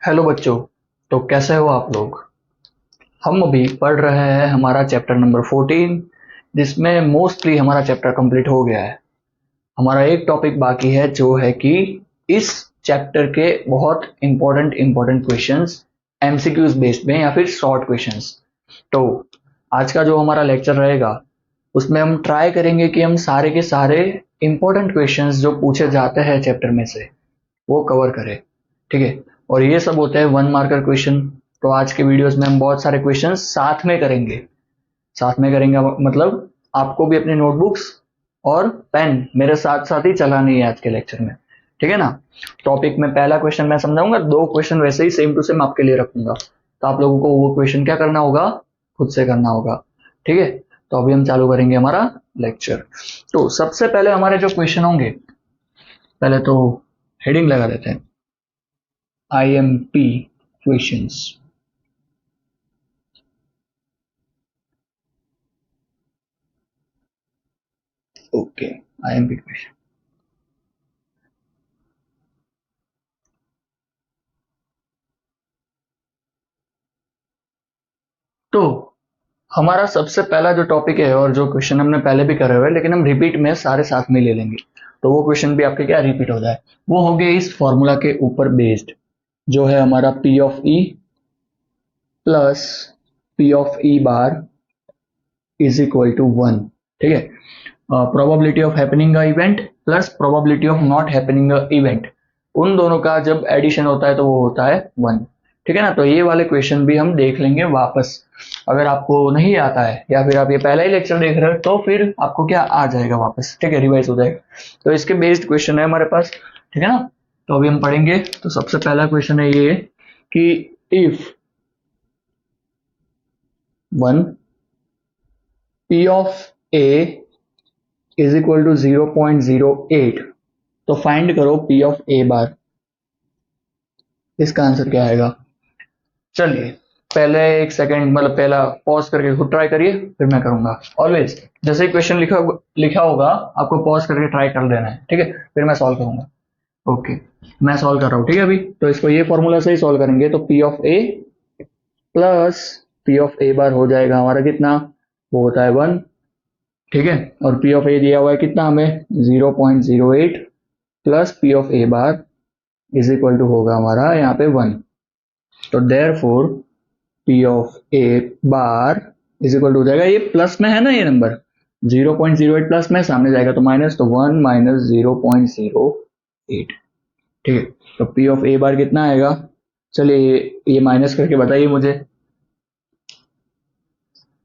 Hello बच्चों। तो कैसे हो आप लोग। हम अभी पढ़ रहे हैं हमारा चैप्टर नंबर 14, जिसमें मोस्टली हमारा चैप्टर कंप्लीट हो गया है। हमारा एक टॉपिक बाकी है जो है कि इस चैप्टर के बहुत इंपॉर्टेंट क्वेश्चंस एमसीक्यूज बेस्ड में या फिर शॉर्ट क्वेश्चंस। तो आज का जो हमारा लेक्चर रहेगा उसमें हम ट्राई करेंगे कि हम सारे के सारे इंपॉर्टेंट क्वेश्चंस जो पूछे जाते हैं चैप्टर में से वो कवर करें। ठीक है। और ये सब होते हैं वन मार्कर क्वेश्चन। तो आज के वीडियोस में हम बहुत सारे क्वेश्चन साथ में करेंगे मतलब आपको भी अपने नोटबुक्स और पेन मेरे साथ साथ ही चलानी है आज के लेक्चर में। ठीक है ना। टॉपिक में पहला क्वेश्चन मैं समझाऊंगा, दो क्वेश्चन वैसे ही सेम टू सेम आपके लिए रखूंगा, तो आप लोगों को वो क्वेश्चन क्या करना होगा, खुद से करना होगा। ठीक है। तो अभी हम चालू करेंगे हमारा लेक्चर। तो सबसे पहले हमारे जो क्वेश्चन होंगे, पहले तो हेडिंग लगा देते हैं, IMP questions। Okay, IMP question. तो हमारा सबसे पहला जो टॉपिक है और जो क्वेश्चन हमने पहले भी करे हुए हैं लेकिन हम रिपीट में सारे साथ में ले लेंगे, तो वो क्वेश्चन भी आपके क्या रिपीट हो जाए, वो हो गए इस फॉर्मूला के ऊपर बेस्ड, जो है हमारा P of E plus P of E bar is equal to 1। ठीक है। प्रोबेबिलिटी ऑफ हैपनिंग का event plus probability of not happening का इवेंट, उन दोनों का जब एडिशन होता है तो वो होता है 1। ठीक है ना। तो ये वाले क्वेश्चन भी हम देख लेंगे वापस। अगर आपको नहीं आता है या फिर आप ये पहला ही लेक्चर देख रहे हो तो फिर आपको क्या आ जाएगा वापस। ठीक है, रिवाइज हो जाएगा। तो इसके बेस्ड क्वेश्चन है हमारे पास। ठीक है ना। तो अभी हम पढ़ेंगे। तो सबसे पहला क्वेश्चन है ये कि if 1 P of A is equal to 0.08, तो फाइंड करो P ऑफ A बार। इसका आंसर क्या आएगा। चलिए पहले एक सेकंड, मतलब पहला पॉज करके खुद ट्राई करिए, फिर मैं करूंगा। ऑलवेज जैसे ही क्वेश्चन लिखा होगा आपको पॉज करके ट्राई कर देना है। ठीक है, फिर मैं सॉल्व करूंगा। ओके, मैं सॉल्व कर रहा हूँ। ठीक है, अभी तो इसको ये फॉर्मूला से ही सॉल्व करेंगे। तो P of A plus P of A बार हो जाएगा हमारा कितना, वो होता है 1। ठीक है। और P ऑफ A दिया हुआ है कितना हमें, 0.08 plus P of A bar is equal to होगा हमारा यहाँ पे 1। तो therefore P of A bar is equal to हो जाएगा, ये प्लस में है ना ये नंबर, 0.08 प्लस में सामने जाएगा तो माइनस, तो 1 माइनस 0.08। ठीक है। तो P ऑफ A बार कितना आएगा, चलिए ये माइनस करके बताइए मुझे।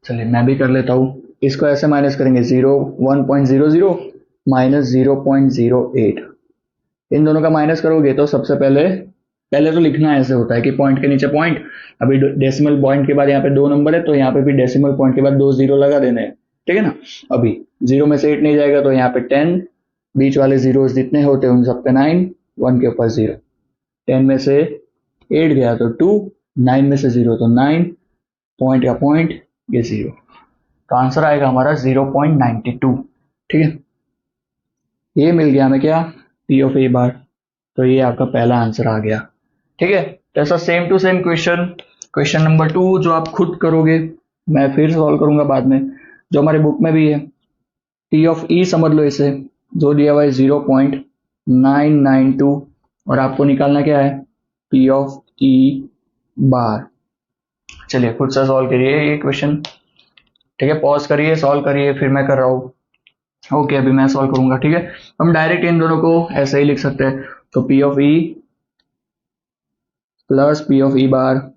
चलिए मैं भी कर लेता हूँ। इसको ऐसे माइनस करेंगे, 1.00 माइनस 0.08, इन दोनों का माइनस करोगे तो सबसे पहले पहले तो लिखना ऐसे होता है कि पॉइंट के नीचे पॉइंट, अभी डेसिमल पॉइंट के बाद यहाँ पे 2 नंबर है तो यहाँ पे भी डेसिमल पॉइंट के बाद 2 जीरो लगा देने हैं। ठीक है ना। अभी 0 में से 8 नहीं जाएगा तो यहाँ पे 10, बीच वाले जीरो जितने होते हैं उन सब पे 9, 1 के ऊपर 0, 10 में से 8 गया तो 2, 9 में से 0 तो 9, पॉइंट का पॉइंट ये 0, तो आंसर आएगा हमारा 0.92। ठीक है, ये मिल गया हमें क्या, P ऑफ A बार। तो ये आपका पहला आंसर आ गया। ठीक है। तो ऐसा same to same question number 2 जो आप खुद करोगे, मैं फिर सॉल्व करूंगा बाद में, जो हमारे बुक में भी है। P ऑफ E समझ लो इसे, जो दिया हुआ है 0.992, और आपको निकालना क्या है, P ऑफ E बार। चलिए खुद से सॉल्व करिए ये क्वेश्चन। ठीक है, पॉज करिए, सॉल्व करिए, फिर मैं कर रहा हूँ। ओके, अभी मैं सॉल्व करूंगा। ठीक है, हम डायरेक्ट इन दोनों को ऐसे ही लिख सकते हैं। तो P of E plus P of E bar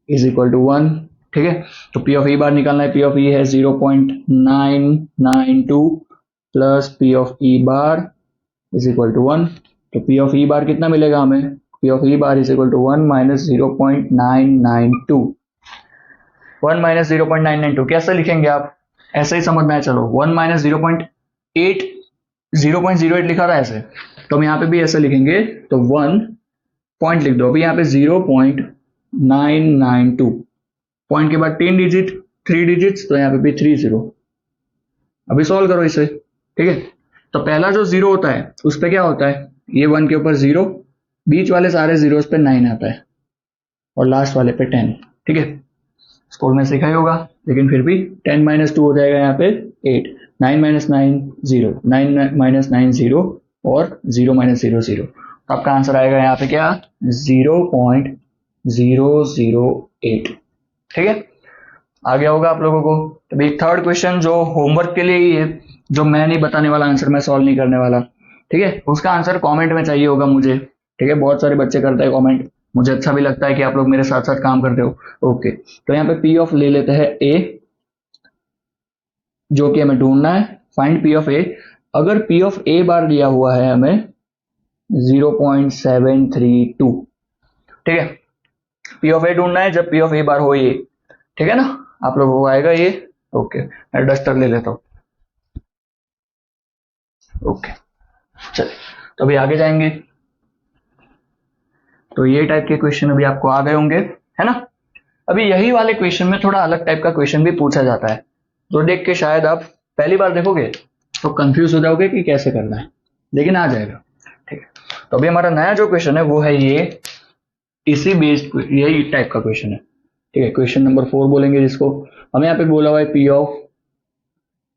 is equal to 1। ठीक है। तो P ऑफ E बार निकालना है, P ऑफ E है 0.992 plus P of E bar is equal to 1। तो P ऑफ E बार कितना मिलेगा हमें, P of E bar is equal to 1 minus 0.992। 1 minus 0.992 कैसे लिखेंगे आप, ऐसे ही समझना है। चलो 1 माइनस 0.08 लिखा था ऐसे, तो हम यहाँ पे भी ऐसे लिखेंगे। तो 1 पॉइंट लिख दो, अभी यहाँ पे 0.992, पॉइंट के बाद 3 डिजिट्स, तो यहाँ पे भी 3 जीरो। अभी सॉल्व करो इसे। ठीक है। तो पहला जो जीरो होता है उस पर क्या होता है, ये 1 के ऊपर 0, बीच वाले सारे जीरोस पे 9 आता है और लास्ट वाले पे 10। ठीक है, स्कूल में सीखा ही होगा, लेकिन फिर भी 10 माइनस 2 हो जाएगा यहाँ पे 8, 9 माइनस 9 0, 9 माइनस 9 0 और 0 माइनस 0 0। तो आपका आंसर आएगा यहाँ पे क्या, 0.008। ठीक है, आ गया होगा आप लोगों को। अभी थर्ड क्वेश्चन जो होमवर्क के लिए ही है, जो मैं नहीं बताने वाला, आंसर मैं सॉल्व नहीं करने वाला। ठीक है, उसका आंसर कमेंट में चाहिए होगा मुझे। ठीक है, बहुत सारे बच्चे करते हैं कमेंट, मुझे अच्छा भी लगता है कि आप लोग मेरे साथ साथ काम करते हो। ओके, तो यहाँ पे पी ऑफ ले लेते हैं ए, जो कि हमें ढूंढना है, फाइंड पी ऑफ ए। अगर पी ऑफ ए बार दिया हुआ है हमें 0.732। ठीक है, पी ऑफ ए ढूंढना है जब पी ऑफ ए बार हो ये। ठीक है ना, आप लोगों को आएगा ये। ओके, मैं डस्टर ले लेता हूं। ओके, चलिए तो अभी आगे जाएंगे। तो ये टाइप के क्वेश्चन अभी आपको आ गए होंगे, है ना। अभी यही वाले क्वेश्चन में थोड़ा अलग टाइप का क्वेश्चन भी पूछा जाता है, जो देख के शायद आप पहली बार देखोगे तो कंफ्यूज हो जाओगे कि कैसे करना है, लेकिन आ जाएगा। ठीक है, तो अभी हमारा नया जो क्वेश्चन है वो है ये, इसी बेस्ड यही टाइप का क्वेश्चन है। ठीक है, क्वेश्चन नंबर 4 बोलेंगे जिसको। हमें यहाँ पे बोला हुआ है P of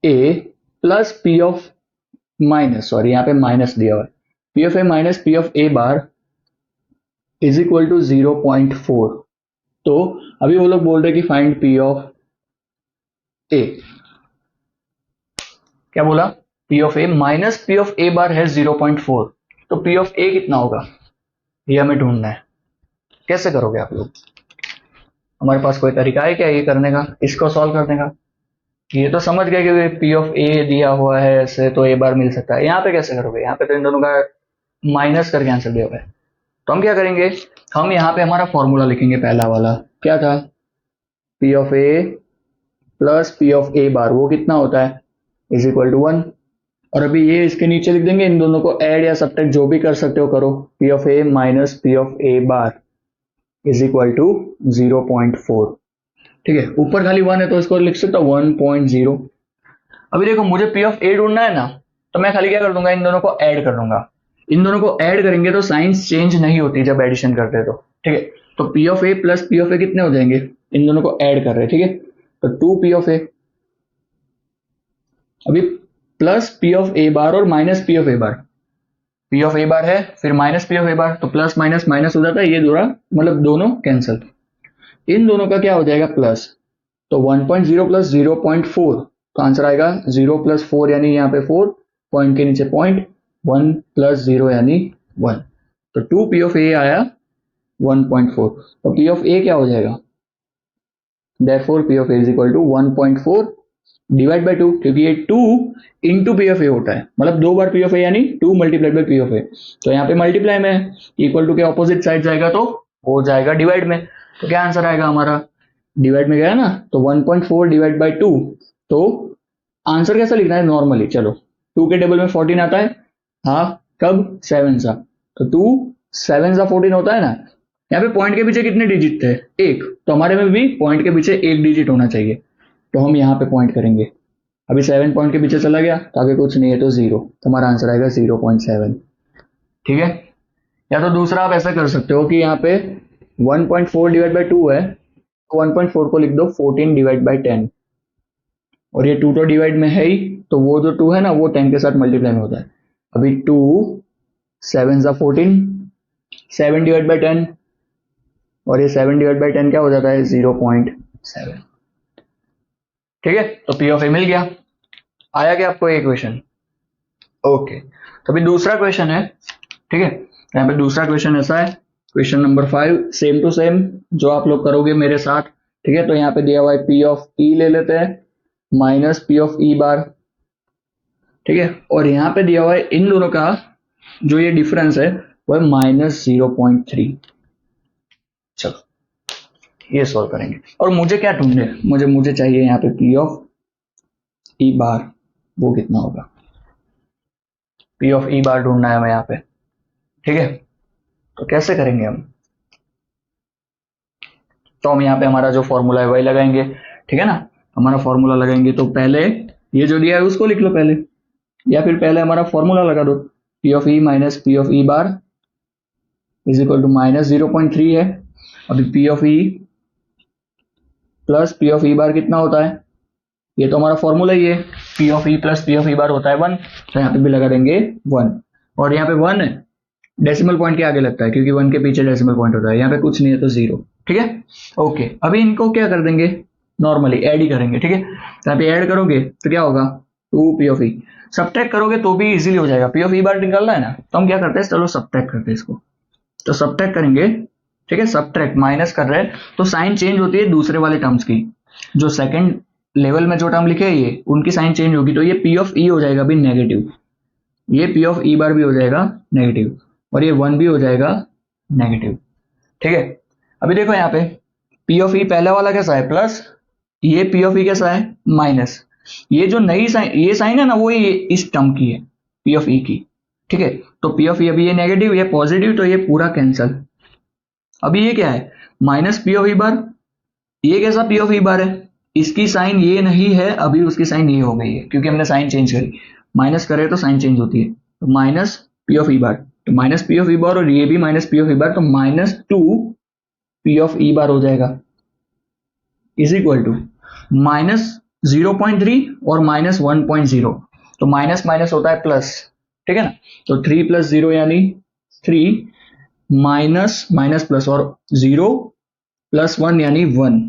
A plus P off minus, sorry यहाँ पे माइनस दिया हुआ है, P of A minus P of A bar is equal to 0.4। तो अभी वो लोग बोल रहे कि फाइंड पी ऑफ ए। क्या बोला, P of A minus P of A bar है 0.4, तो पी ऑफ ए कितना होगा ये हमें ढूंढना है। कैसे करोगे आप लोग, हमारे पास कोई तरीका है क्या ये करने का, इसको सॉल्व करने का। ये तो समझ गए कि पी ऑफ ए दिया हुआ है ऐसे, तो ए बार मिल सकता है। यहाँ पे कैसे करोगे, यहाँ पे तो इन दोनों का माइनस करके आंसर दिया हुआ है। तो हम क्या करेंगे, हम यहाँ पे हमारा फॉर्मूला लिखेंगे। पहला वाला क्या था, P of A plus P of A bar, वो कितना होता है, इज इक्वल टू 1। और अभी ये इसके नीचे लिख देंगे, इन दोनों को ऐड या सब्ट्रैक्ट जो भी कर सकते हो करो। P of A minus P of A bar is equal to 0.4। ठीक है, ऊपर खाली 1 है तो इसको लिख सकता हूं 1.0। अभी देखो मुझे पी ऑफ ए ढूंढना है ना, तो मैं खाली क्या कर दूंगा, इन दोनों को ऐड कर दूंगा। इन दोनों को ऐड करेंगे तो साइंस चेंज नहीं होती जब एडिशन करते हैं तो। ठीक है, तो P of A plus P of A कितने हो जाएंगे, इन दोनों को ऐड कर रहे हैं। ठीक है, तो 2 पी ऑफ ए, अभी plus P of A bar और minus P of A bar. P of A bar है फिर minus P of A bar, तो प्लस माइनस माइनस हो जाता है, ये दोनों मतलब दोनों कैंसिल। इन दोनों का क्या हो जाएगा प्लस, तो 1.0 प्लस 0.4, तो आंसर आएगा 0 प्लस 4 यानी यहाँ पे 4, पॉइंट के नीचे पॉइंट, 1 प्लस 0 यानी 1। तो 2 पी ऑफ ए आया 1.4, तो पी ऑफ ए क्या हो जाएगा, therefore P of A is equal to 1.4 divide by 2, क्योंकि ये 2 इंटू पी ऑफ ए होता है, मतलब 2 बार पी ऑफ ए यानी 2 मल्टीप्लाइड बाई पी ऑफ ए। तो यहाँ पे मल्टीप्लाई में है, इक्वल टू के ऑपोजिट साइड जाएगा तो हो जाएगा डिवाइड में। तो क्या आंसर आएगा हमारा, डिवाइड में गया ना, तो 1.4 डिवाइड बाई 2। तो आंसर कैसा लिखना है नॉर्मली, चलो 2 के टेबल में 14 आता है, हाँ कब 7 सा, तो 2 7 सा 14 होता है ना। यहाँ पे पॉइंट के पीछे कितने डिजिट थे, एक, तो हमारे में भी पॉइंट के पीछे एक डिजिट होना चाहिए, तो हम यहाँ पे पॉइंट करेंगे। अभी 7 पॉइंट के पीछे चला गया तो आगे कुछ नहीं है तो 0, तो हमारा आंसर आएगा 0.7। ठीक है, या तो दूसरा आप ऐसा कर सकते हो कि यहाँ पे 1.4 डिवाइड बाई 2 है, 1.4 को लिख दो 14 डिवाइड बाई 10, और ये 2 तो डिवाइड में है ही, तो वो जो 2 है ना वो 10 के साथ मल्टीप्लाई में होता है। अभी 2 7 सा 14, 7 डिवाइड बाई 10, और ये 7 डिवाइड बाई 10 क्या हो जाता है 0.7। ठीक है, तो पी ऑफ ए मिल गया। आया क्या आपको ये क्वेश्चन, ओके। तो अभी दूसरा क्वेश्चन है। ठीक है, यहाँ पे दूसरा क्वेश्चन ऐसा है, question number 5, same to same जो आप लोग करोगे मेरे साथ। ठीक है, तो यहाँ पे दिया हुआ है पी ऑफ ई ले लेते हैं माइनस पी ऑफ ई बार। ठीक है, और यहाँ पे दिया हुआ है इन दोनों का जो ये डिफरेंस है वो है माइनस 0.3। चलो ये सॉल्व करेंगे, और मुझे क्या ढूंढे, मुझे चाहिए यहाँ पे पी ऑफ ई बार, वो कितना होगा, पी ऑफ ई बार ढूंढना है हमें यहाँ पे। ठीक है, तो कैसे करेंगे हम, तो हम यहाँ पे हमारा जो फॉर्मूला है वही लगाएंगे। ठीक है ना, हमारा फॉर्मूला लगाएंगे तो पहले ये जो दिया है उसको लिख लो पहले, या फिर पहले हमारा फॉर्मूला लगा दो, P of E minus P of E bar is equal to minus 0.3 है। अभी P of E plus P of E bar कितना होता है, ये तो हमारा फॉर्मूला ही है, P of E plus P of E bar होता है 1, तो यहाँ पे भी लगा देंगे 1। और यहाँ पे 1 है, डेसिमल पॉइंट के आगे लगता है क्योंकि 1 के पीछे डेसिमल पॉइंट होता है, यहाँ पे कुछ नहीं है तो 0। ठीक है, ओके। अभी इनको क्या कर देंगे, नॉर्मली ऐड ही करेंगे। ठीक है, तो यहाँ पे ऐड करोगे तो क्या होगा, 2 पी ऑफ ई। सब्ट्रैक्ट करोगे तो भी इजीली हो जाएगा, पी ऑफ ई बार निकालना है ना, तो हम क्या करते हैं, चलो सब्ट्रैक्ट करते हैं इसको। तो सब्ट्रैक्ट करेंगे, ठीक है, सब्ट्रैक्ट माइनस कर रहे हैं तो साइन चेंज होती है दूसरे वाले टर्म्स की, जो सेकंड लेवल में जो टर्म लिखे है ये, उनकी साइन चेंज होगी, तो ये पी ऑफ ई हो जाएगा भी नेगेटिव, ये पी ऑफ ई बार भी हो जाएगा नेगेटिव, और ये 1 भी हो जाएगा नेगेटिव। ठीक है, अभी देखो यहाँ पे पी ऑफ ई पहला वाला कैसा है प्लस, ये पी ऑफ ई कैसा है माइनस, ये जो नई साइन, ये साइन है ना वो ये इस टर्म की है, पी ऑफ ई की। ठीक है, तो पी ऑफ ई अभी ये नेगेटिव, ये पॉजिटिव, तो ये पूरा कैंसल। अभी ये क्या है, माइनस पी ऑफ ई बार, ये कैसा पी ऑफ ई बार है, इसकी साइन ये नहीं है, अभी उसकी साइन ये हो गई है क्योंकि हमने साइन चेंज करी, माइनस करे तो साइन चेंज होती है, तो माइनस पी ऑफ ई बार, तो माइनस पी ऑफ ई बार, और ये भी माइनस पी ऑफ ई बार, तो -2 पी ऑफ ई बार हो जाएगा, इज इक्वल टू -0.3 और -1.0, तो माइनस माइनस होता है प्लस। ठीक है ना, तो 3 + 0 यानी 3, माइनस माइनस प्लस, और 0 + 1 यानी 1,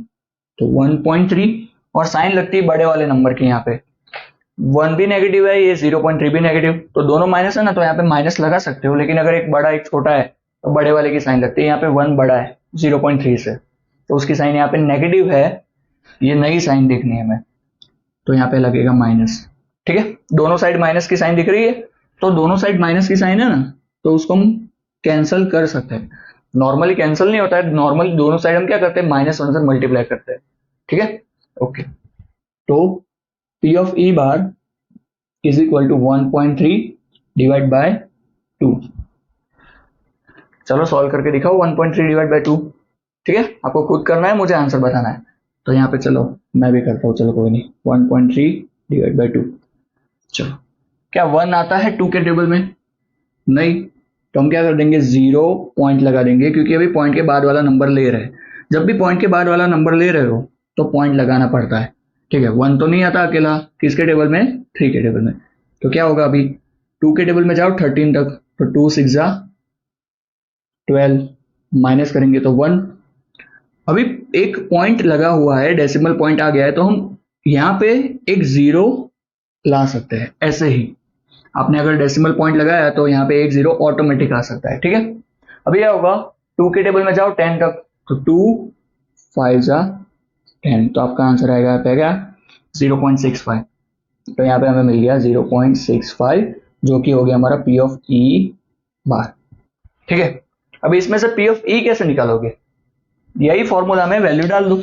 तो 1.3, और साइन लगती है बड़े वाले नंबर की, यहाँ पे 1 भी नेगेटिव है, ये 0.3 भी नेगेटिव, तो दोनों माइनस है ना, तो यहाँ पे माइनस लगा सकते हो, लेकिन अगर एक बड़ा एक छोटा है तो बड़े वाले की साइन लगती है, यहाँ पे 1 बड़ा है 0.3 से, तो उसकी साइन यहाँ पे नेगेटिव है, ये नई साइन देखनी है हमें, तो यहाँ पे लगेगा माइनस। ठीक है, दोनों साइड माइनस की साइन दिख रही है, तो दोनों साइड माइनस की साइन है ना, तो उसको हम कैंसिल कर सकते हैं। नॉर्मली कैंसिल नहीं होता है, नॉर्मली दोनों साइड हम क्या करते हैं, -1 से मल्टीप्लाई करते हैं। ठीक है, ओके, तो P of E bar is equal to 1.3 divide by 2। चलो सॉल्व करके दिखाओ 1.3 डिवाइड बाय 2। ठीक है, आपको खुद करना है, मुझे आंसर बताना है, तो यहाँ पे चलो मैं भी करता हूँ, चलो कोई नहीं, 1.3 डिवाइड बाय 2। चलो, क्या 1 आता है 2 के टेबल में, नहीं, तो हम क्या कर देंगे, 0 पॉइंट लगा देंगे, क्योंकि अभी पॉइंट के बाद वाला नंबर ले रहे हैं, जब भी पॉइंट के बाद वाला नंबर ले रहे हो तो पॉइंट लगाना पड़ता है। ठीक है, 1 तो नहीं आता अकेला, किसके टेबल में, 3 के टेबल में, तो क्या होगा, अभी 2 के टेबल में जाओ 13 तक, तो 2 6 जा 12, माइनस करेंगे तो 1। अभी एक पॉइंट लगा हुआ है, डेसिमल पॉइंट आ गया है, तो हम यहाँ पे एक 0 ला सकते हैं, ऐसे ही आपने अगर डेसिमल पॉइंट लगाया तो यहाँ पे एक 0 ऑटोमेटिक आ सकता है। ठीक है, अभी क्या होगा, 2 के टेबल में जाओ 10 तक, तो 2 5 जा 10, तो आपका आंसर आएगा यहाँ पे क्या, 0.65, तो यहाँ पे हमें मिल गया 0.65, जो कि हो गया हमारा पी ऑफ ई बार। ठीक है, अभी इसमें से पी ऑफ ई कैसे निकालोगे, यही फॉर्मूला में वैल्यू डाल दो,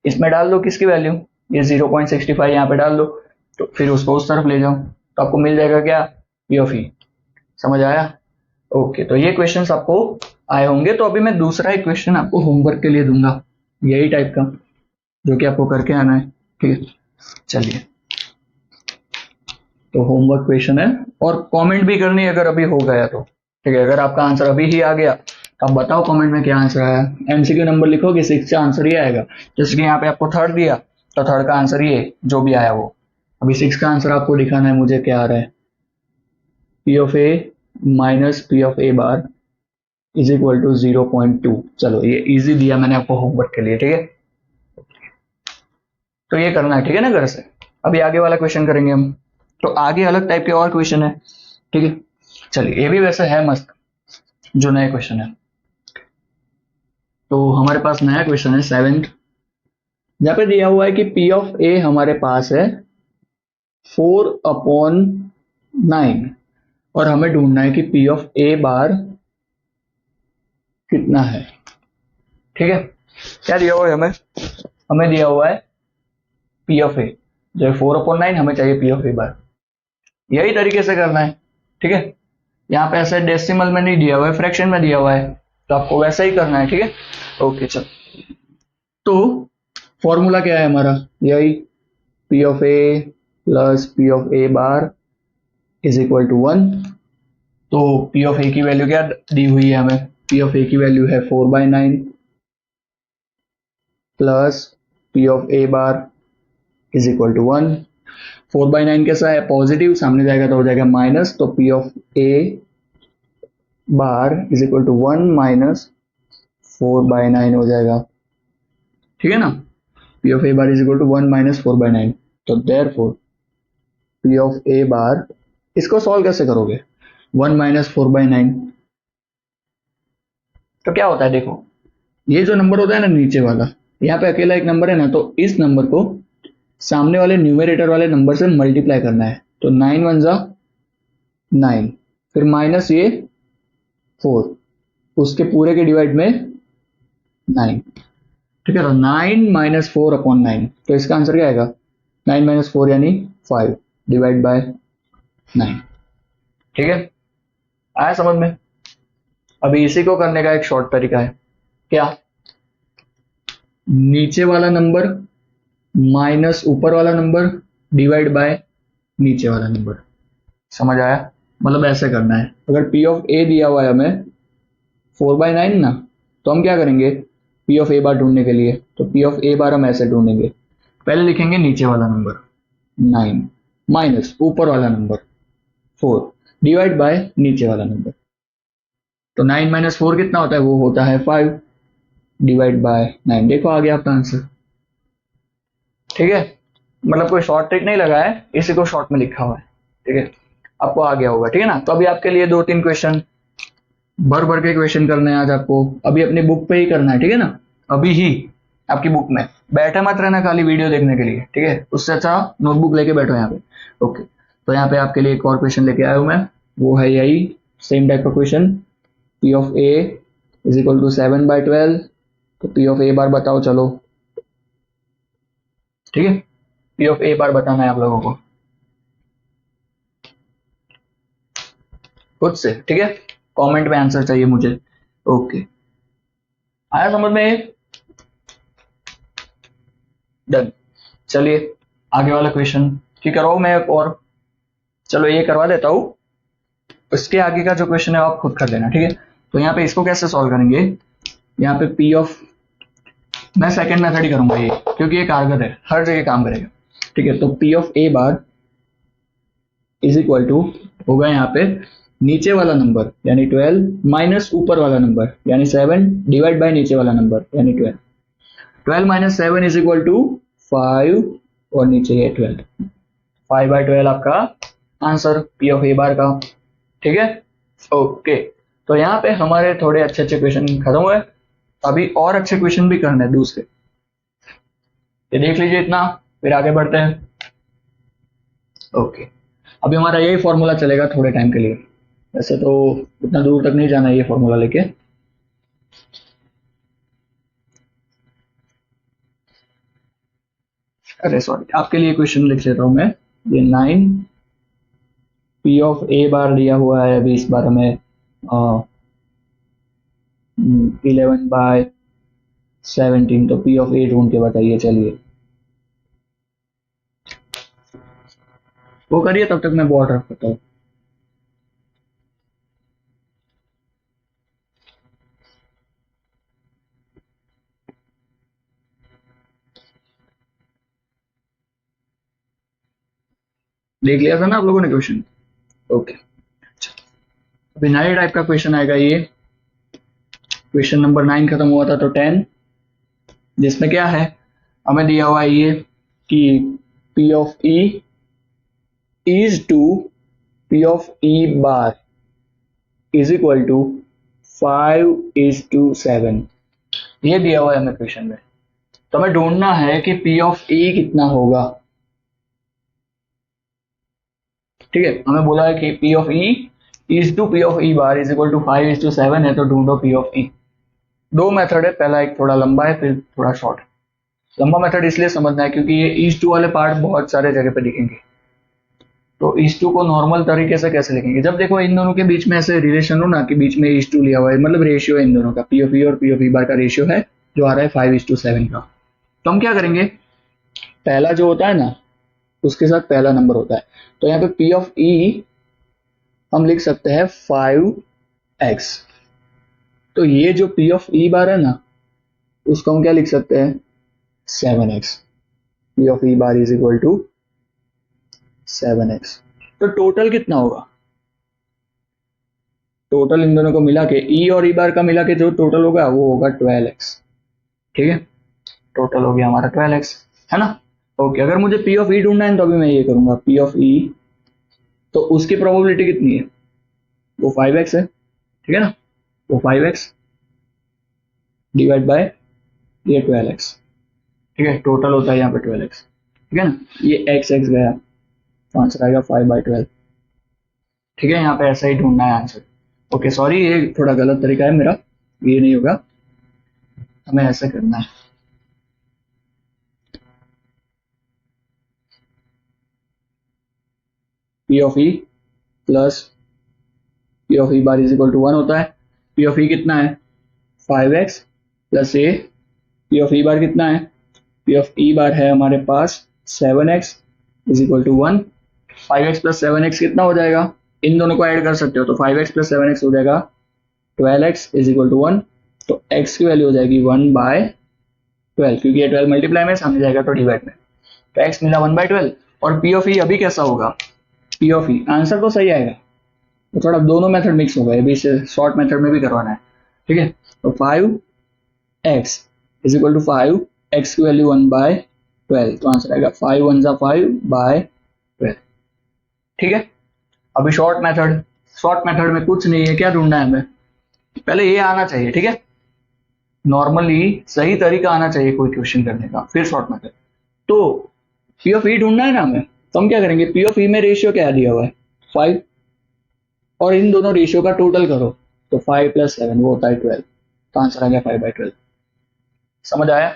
इसमें डाल दो किसकी वैल्यू, ये 0.65 यहाँ पे डाल दो, तो फिर उसको उस तरफ ले जाओ, तो आपको मिल जाएगा क्या, पी ऑफ ई। समझ आया, ओके, तो ये क्वेश्चंस आपको आए होंगे। तो अभी मैं दूसरा एक क्वेश्चन आपको होमवर्क के लिए दूंगा, यही टाइप का, जो कि आपको करके आना है। ठीक है, चलिए, तो होमवर्क क्वेश्चन है, और कमेंट भी करनी है अगर अभी हो गया तो। ठीक है, अगर आपका आंसर अभी ही आ गया तो आप बताओ कमेंट में क्या आंसर आया, एमसीक्यू नंबर लिखोगे, 6 का आंसर ये आएगा, जैसे कि यहाँ पे आपको 3rd दिया, तो 3rd का आंसर ये जो भी आया वो। अभी 6 का आंसर आपको दिखाना है मुझे क्या आ रहा है, P of A minus P of A bar is equal to 0.2। चलो, ये इजी दिया मैंने आपको होमवर्क के लिए। ठीक है, तो ये करना है, ठीक है ना, घर से। अभी आगे वाला क्वेश्चन करेंगे हम, तो आगे अलग टाइप के और क्वेश्चन है। ठीक है, चलिए, ये भी वैसे है मस्त, जो नया क्वेश्चन है। तो हमारे पास नया क्वेश्चन है 7th, जहां पे दिया हुआ है कि पी ऑफ ए हमारे पास है 4/9, और हमें ढूंढना है कि पी ऑफ ए बार कितना है। ठीक है, क्या दिया हुआ है हमें दिया हुआ है पी ऑफ ए जो 4/9, हमें चाहिए पी ऑफ ए बार। यही तरीके से करना है। ठीक है, यहाँ पे ऐसे डेसिमल में नहीं दिया हुआ है, फ्रैक्शन में दिया हुआ है, तो आपको वैसा ही करना है। ठीक है, ओके, चल, तो फॉर्मूला क्या है हमारा, यही P of A plus P of A bar is equal to 1। तो पी ऑफ ए की वैल्यू क्या दी हुई है हमें, पी ऑफ ए की वैल्यू है 4/9 plus P of A bar is equal to 1। 4/9 कैसा है, पॉजिटिव, सामने जाएगा तो हो जाएगा माइनस, तो P of A bar is equal to 1 minus 4/9 हो जाएगा, ठीक है ना। P of A bar is equal to 1 minus 4/9, तो therefore P of A bar, इसको सॉल्व कैसे करोगे, 1 माइनस 4/9, तो क्या होता है, देखो ये जो नंबर होता है ना नीचे वाला, यहाँ पे अकेला एक नंबर है ना, तो इस नंबर को सामने वाले न्यूमरेटर वाले नंबर से मल्टीप्लाई करना है, तो 9 1 जा 9, फिर माइनस ये 4, उसके पूरे के डिवाइड में 9, ठीक है। तो 9 माइनस 4/9, तो इसका आंसर क्या आएगा, 9 माइनस 4 यानी 5 डिवाइड बाय 9, ठीक है, आया समझ में। अभी इसी को करने का एक शॉर्ट तरीका है, क्या, नीचे वाला नंबर माइनस ऊपर वाला नंबर डिवाइड बाय नीचे वाला नंबर, समझ आया, मतलब ऐसे करना है। अगर पी ऑफ ए दिया हुआ है हमें 4/9 ना, तो हम क्या करेंगे, पी ऑफ ए बार ढूंढने के लिए, तो पी ऑफ ए बार हम ऐसे ढूंढेंगे, पहले लिखेंगे नीचे वाला नंबर 9 माइनस ऊपर वाला नंबर 4 डिवाइड बाय नीचे वाला नंबर, तो 9 माइनस 4 कितना होता है, वो होता है 5 डिवाइड बाय 9, देखो आ गया आपका आंसर, ठीक है। मतलब कोई शॉर्ट ट्रिक नहीं लगा है, इसी को शॉर्ट में लिखा हुआ है, ठीक है, आपको आ गया होगा, ठीक है ना। तो अभी आपके लिए 2-3 क्वेश्चन भर भर के क्वेश्चन करने हैं आज आपको, अभी अपनी बुक पे ही करना है, ठीक है ना, अभी ही आपकी बुक में, बैठे मत रहना खाली वीडियो देखने के लिए, ठीक है, उससे अच्छा नोटबुक लेके बैठो यहाँ पे, ओके। तो यहाँ पे आपके लिए एक और क्वेश्चन लेके आया हूँ मैं, वो है यही सेम टाइप का question, P of A is equal to 7/12, तो पी ऑफ ए बार बताओ, चलो, ठीक है, पी ऑफ ए बार बताना है आप लोगों को खुद से, ठीक है, कमेंट में आंसर चाहिए मुझे, ओके, आया समझ में, डन। चलिए आगे वाला क्वेश्चन ठीक करवाऊं मैं एक और, चलो ये करवा देता हूं, इसके आगे का जो क्वेश्चन है आप खुद कर लेना, ठीक है। तो यहाँ पे इसको कैसे सॉल्व करेंगे, यहाँ पे पी ऑफ, मैं सेकंड मेथड ही करूंगा ये, क्योंकि ये कारगर है, हर जगह काम करेगा, ठीक है। तो P of A bar is equal to होगा यहाँ पे नीचे वाला नंबर यानी 12 माइनस ऊपर वाला नंबर यानी 7 डिवाइड बाय नीचे वाला नंबर यानी 12, 12 माइनस 7 इज इक्वल टू 5 और नीचे ये 12, 5/12 आपका आंसर पी ऑफ ए बार का, ठीक है, ओके। तो यहाँ पे हमारे थोड़े अच्छे अच्छे क्वेश्चन खत्म हुए, अभी और अच्छे क्वेश्चन भी करने हैं दूसरे, ये देख लीजिए इतना, फिर आगे बढ़ते हैं, ओके। अभी हमारा यही फॉर्मूला चलेगा थोड़े टाइम के लिए, वैसे तो इतना दूर तक नहीं जाना है ये फॉर्मूला लेके, अरे सॉरी, आपके लिए क्वेश्चन लिख लेता हूं मैं, ये 9 पी ऑफ ए बार दिया हुआ है, अभी इस बार हमें 11/17, तो पी ऑफ ए ढूंढ के बताइए, चलिए वो करिए, तब तक मैं बोर्ड रख करता हूँ। देख लिया था ना आप लोगों ने क्वेश्चन, ओके। अभी नए टाइप का क्वेश्चन आएगा, ये क्वेश्चन नंबर 9 खत्म हुआ था तो 10, जिसमें क्या है, हमें दिया हुआ है ये कि P of E is to P of E bar is equal to 5:7, ये दिया हुआ है हमें क्वेश्चन में, तो हमें ढूंढना है कि पी ऑफ ई कितना होगा, ठीक है। हमें बोला है कि P of E is to P of E bar is equal to 5:7 है, तो ढूंढो पी ऑफ ई। दो मेथड है, पहला एक थोड़ा लंबा है, फिर थोड़ा शॉर्ट है। लंबा मेथड इसलिए समझना है क्योंकि ये इज टू वाले पार्ट बहुत सारे जगह पे दिखेंगे, तो इज टू को नॉर्मल तरीके से कैसे लिखेंगे, जब देखो इन दोनों के बीच में ऐसे रिलेशन हो ना कि बीच में इज टू लिया हुआ है, मतलब रेशियो है इन दोनों का, पी ऑफ ई और पी ऑफ ई बार का रेशियो है जो आ रहा है 5:7 का, तो हम क्या करेंगे, पहला जो होता है ना उसके साथ पहला नंबर होता है, तो यहाँ पे पी ऑफ ई हम लिख सकते हैं 5x, तो ये जो पी ऑफ ई बार है ना, उसको हम क्या लिख सकते हैं, 7x। P of E bar is equal to 7x। तो टोटल कितना होगा, टोटल इन दोनों को मिला के, ई और ई बार का मिला के जो टोटल होगा वो होगा 12x। ठीक है, टोटल हो गया हमारा 12x, है ना। ओके, अगर मुझे पी ऑफ ई ढूंढना है तो अभी मैं ये करूंगा, पी ऑफ ई, तो उसकी प्रोबेबिलिटी कितनी है, वो 5x है, ठीक है ना, वो 5x डिवाइड बाय ये 12x। ठीक है, टोटल होता है यहाँ पे 12x, ठीक है ना, ये x x गया तो आंसर आएगा 5/12। ठीक है, यहाँ पे ऐसा ही ढूंढना है आंसर। ओके सॉरी, ये थोड़ा गलत तरीका है मेरा, ये नहीं होगा, हमें ऐसा करना है। P of E plus P of E bar is equal to 1 होता है। पी ऑफ ई कितना है, 5x plus A, P of E bar कितना है, पी ऑफ ई बार है हमारे पास 7x is equal to 1। 5x plus 7x कितना हो जाएगा, इन दोनों को ऐड कर सकते हो, तो 5x प्लस 7x हो जाएगा 12x इज इक्वल टू 1। तो x की वैल्यू हो जाएगी 1/12, क्योंकि ये 12 मल्टीप्लाई में सामने जाएगा तो डिवाइड में, तो x मिला 1/12। और पी ऑफ ई अभी कैसा होगा, पी ऑफ ई आंसर तो सही आएगा, तो थोड़ा दोनों मेथड मिक्स हो गए, अभी इसे शॉर्ट मेथड में भी करवाना है। ठीक है, तो 5x is equal to 5, x की वैल्यू 1/12, तो आंसर आएगा 5 1 जा 5/12। ठीक है, अभी शॉर्ट मेथड, शॉर्ट मेथड में कुछ नहीं है, क्या ढूंढना है हमें, पहले ये आना चाहिए। ठीक है, नॉर्मली सही तरीका आना चाहिए कोई क्वेश्चन करने का, फिर शॉर्ट मेथड। तो पी ऑफ ई ढूंढना है ना हमें, तो हम क्या करेंगे, पी ऑफ ई में रेशियो क्या दिया हुआ है 5, और इन दोनों रेशियो का टोटल करो, तो 5 प्लस 7 वो होता है 12, तो आंसर आ गया 5/12। समझ आया,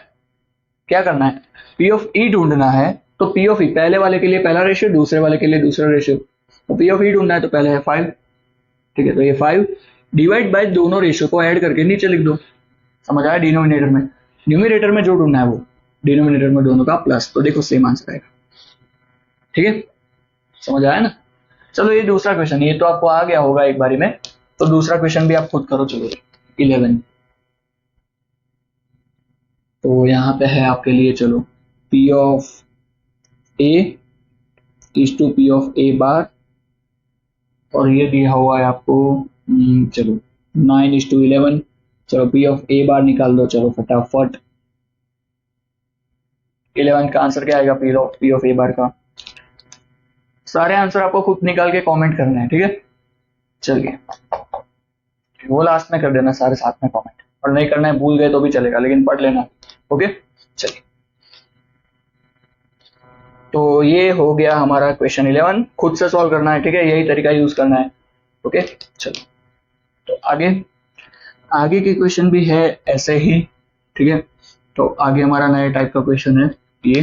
क्या करना है, पी ऑफ ई ढूंढना है, तो पी ऑफ ई पहले वाले के लिए पहला रेशियो, दूसरे वाले के लिए दूसरा रेशियो, तो पी ऑफ ई ढूंढना है तो पहले है 5। ठीक है, तो ये 5 डिवाइड बाय दोनों रेशियो को ऐड करके नीचे लिख दो। समझ आया, डिनोमिनेटर में, न्यूमिनेटर में जो ढूंढना है वो, डिनोमिनेटर में दोनों का प्लस, तो देखो सेम आंसर आएगा। ठीक है, समझ आया ना। चलो ये दूसरा क्वेश्चन, ये तो आपको आ गया होगा एक बारी में, तो दूसरा क्वेश्चन भी आप खुद करो। चलो 11, तो यहाँ पे है आपके लिए, चलो P of A is to P of A bar, और ये दिया हुआ है आपको, चलो 9:11। चलो पी ऑफ ए बार निकाल दो, चलो फटाफट। 11 का आंसर क्या आएगा, पी ऑफ ए बार का, सारे आंसर आपको खुद निकाल के कमेंट करना है। ठीक है, चलिए वो लास्ट में कर देना सारे साथ में कमेंट, और नहीं करना है भूल गए तो भी चलेगा, लेकिन पढ़ लेना। ओके, चलिए, तो ये हो गया हमारा क्वेश्चन 11, खुद से सॉल्व करना है। ठीक है, यही तरीका यूज करना है। ओके, चलो तो आगे, आगे के क्वेश्चन भी है ऐसे ही। ठीक है, तो आगे हमारा नया टाइप का क्वेश्चन है ये,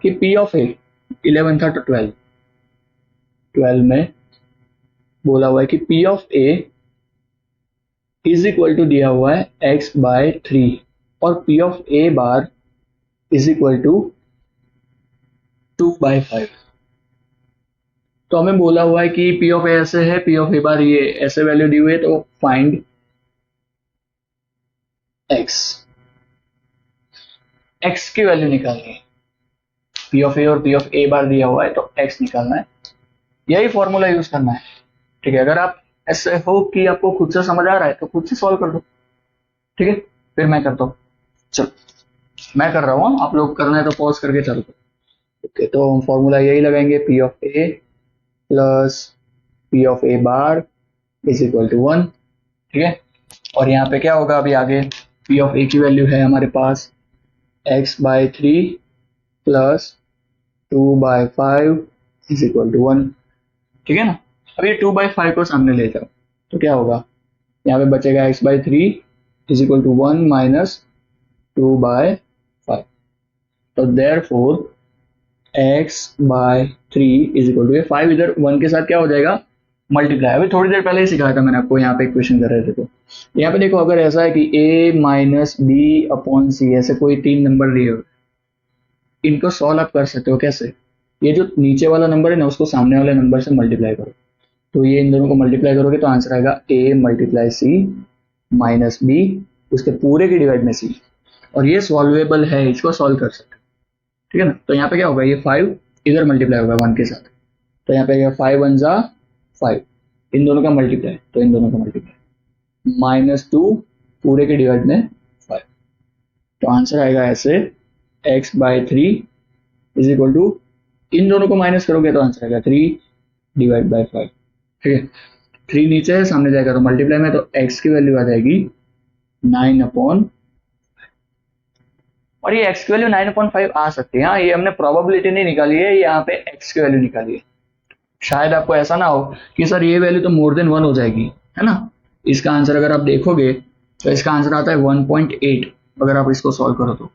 कि पी ऑफ ए, 11 था तो 12 में बोला हुआ है कि P of A is equal to दिया हुआ है x/3, और P of A bar is equal to 2/5। तो हमें बोला हुआ है कि पी ऑफ ए ऐसे है, पी ऑफ ए बार ये ऐसे वैल्यू दी हुई है, तो फाइंड x की वैल्यू निकालनी है। पी ऑफ ए और पी ऑफ ए बार दिया हुआ है, तो x निकालना है, यही फॉर्मूला यूज करना है। ठीक है, अगर आप ऐसे हो कि आपको खुद से समझ आ रहा है तो खुद से सॉल्व कर दो। ठीक है, फिर मैं करता हूँ, चलो मैं कर रहा हूँ, आप लोग करना है तो पॉज करके चलो। ओके, तो हम फॉर्मूला यही लगाएंगे, P of A plus P of A bar is equal to 1। ठीक है, और यहाँ पे क्या होगा अभी आगे, पी ऑफ ए की वैल्यू है हमारे पास x/3 plus 2/5 is equal to 1। ठीक है ना, अब ये 2/5 को सामने ले जाओ, तो क्या होगा, यहाँ पे बचेगा x/3 is equal to 1 minus 2/5। तो therefore x/3 is equal to, ये 5 इधर 1 के साथ क्या हो जाएगा, मल्टीप्लाई। अभी थोड़ी देर पहले ही सिखाया था मैंने आपको, यहाँ पे क्वेश्चन कर रहे थे। तो यहाँ पे देखो, अगर ऐसा है कि a माइनस बी अपॉन सी, ऐसे कोई 3 नंबर दिए हुए, इनको सॉल्व आप कर सकते हो कैसे, ये जो नीचे वाला नंबर है ना, उसको सामने वाले नंबर से मल्टीप्लाई करो, तो ये इन दोनों को मल्टीप्लाई करोगे तो आंसर आएगा a multiply C minus B, उसके पूरे की डिवाइड में सी, और ये सॉल्वेबल है, इसको सॉल्व कर सकते हैं, ठीक है ना। तो यहाँ पे क्या होगा, ये 5 इधर मल्टीप्लाई होगा 1 के साथ, तो यहाँ पे 5 1 जा 5, इन दोनों का मल्टीप्लाई, तो इन दोनों का मल्टीप्लाई -2 पूरे के डिवाइड में 5, तो आंसर आएगा ऐसे x/3 इज इक्वल टू, इन दोनों को माइनस करोगे तो आंसर आएगा 3 डिवाइड बाई 5, ठीक है। 3 नीचे है, सामने जाएगा तो मल्टीप्लाई में, तो x की वैल्यू आ जाएगी 9/, और ये x की वैल्यू 9/5 आ सकती है। हाँ, ये हमने प्रोबेबिलिटी नहीं निकाली है, यहाँ पे x की वैल्यू निकाली है। शायद आपको ऐसा ना हो कि सर ये वैल्यू तो मोर देन 1 हो जाएगी, है ना। इसका आंसर अगर आप देखोगे तो इसका आंसर आता है 1.8 अगर आप इसको सॉल्व करो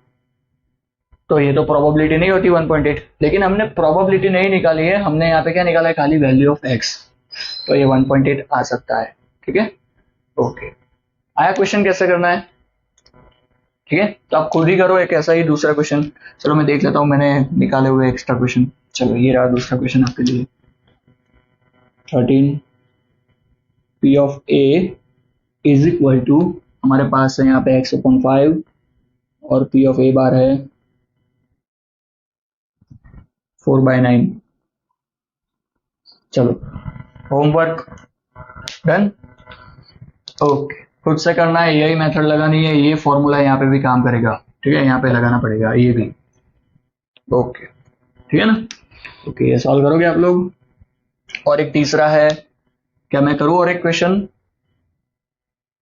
तो ये तो प्रोबेबिलिटी नहीं होती 1.8, लेकिन हमने प्रोबेबिलिटी नहीं निकाली है, हमने यहाँ पे क्या निकाला है, खाली वैल्यू ऑफ x, तो ये 1.8 आ सकता है, ठीक है। ओके, आया क्वेश्चन कैसे करना है, ठीक है। तो आप खुद ही करो एक ऐसा ही दूसरा क्वेश्चन। चलो मैं देख लेता हूँ मैंने निकाले हुए एक्स्ट्रा क्वेश्चन। चलो ये रहा दूसरा क्वेश्चन आपके लिए। 13 p of a is equal to, हमारे पास है यहाँ पे x/5 और p ऑफ a बार है 4/9। चलो होमवर्क डन। ओके, खुद से करना है, यही मेथड लगानी है, ये फॉर्मूला यहाँ पे भी काम करेगा, ठीक है, यहाँ पे लगाना पड़ेगा ये भी। ओके, ठीक है ना। ओके, ये सॉल्व करोगे आप लोग। और एक तीसरा है, क्या मैं करूँ और एक क्वेश्चन?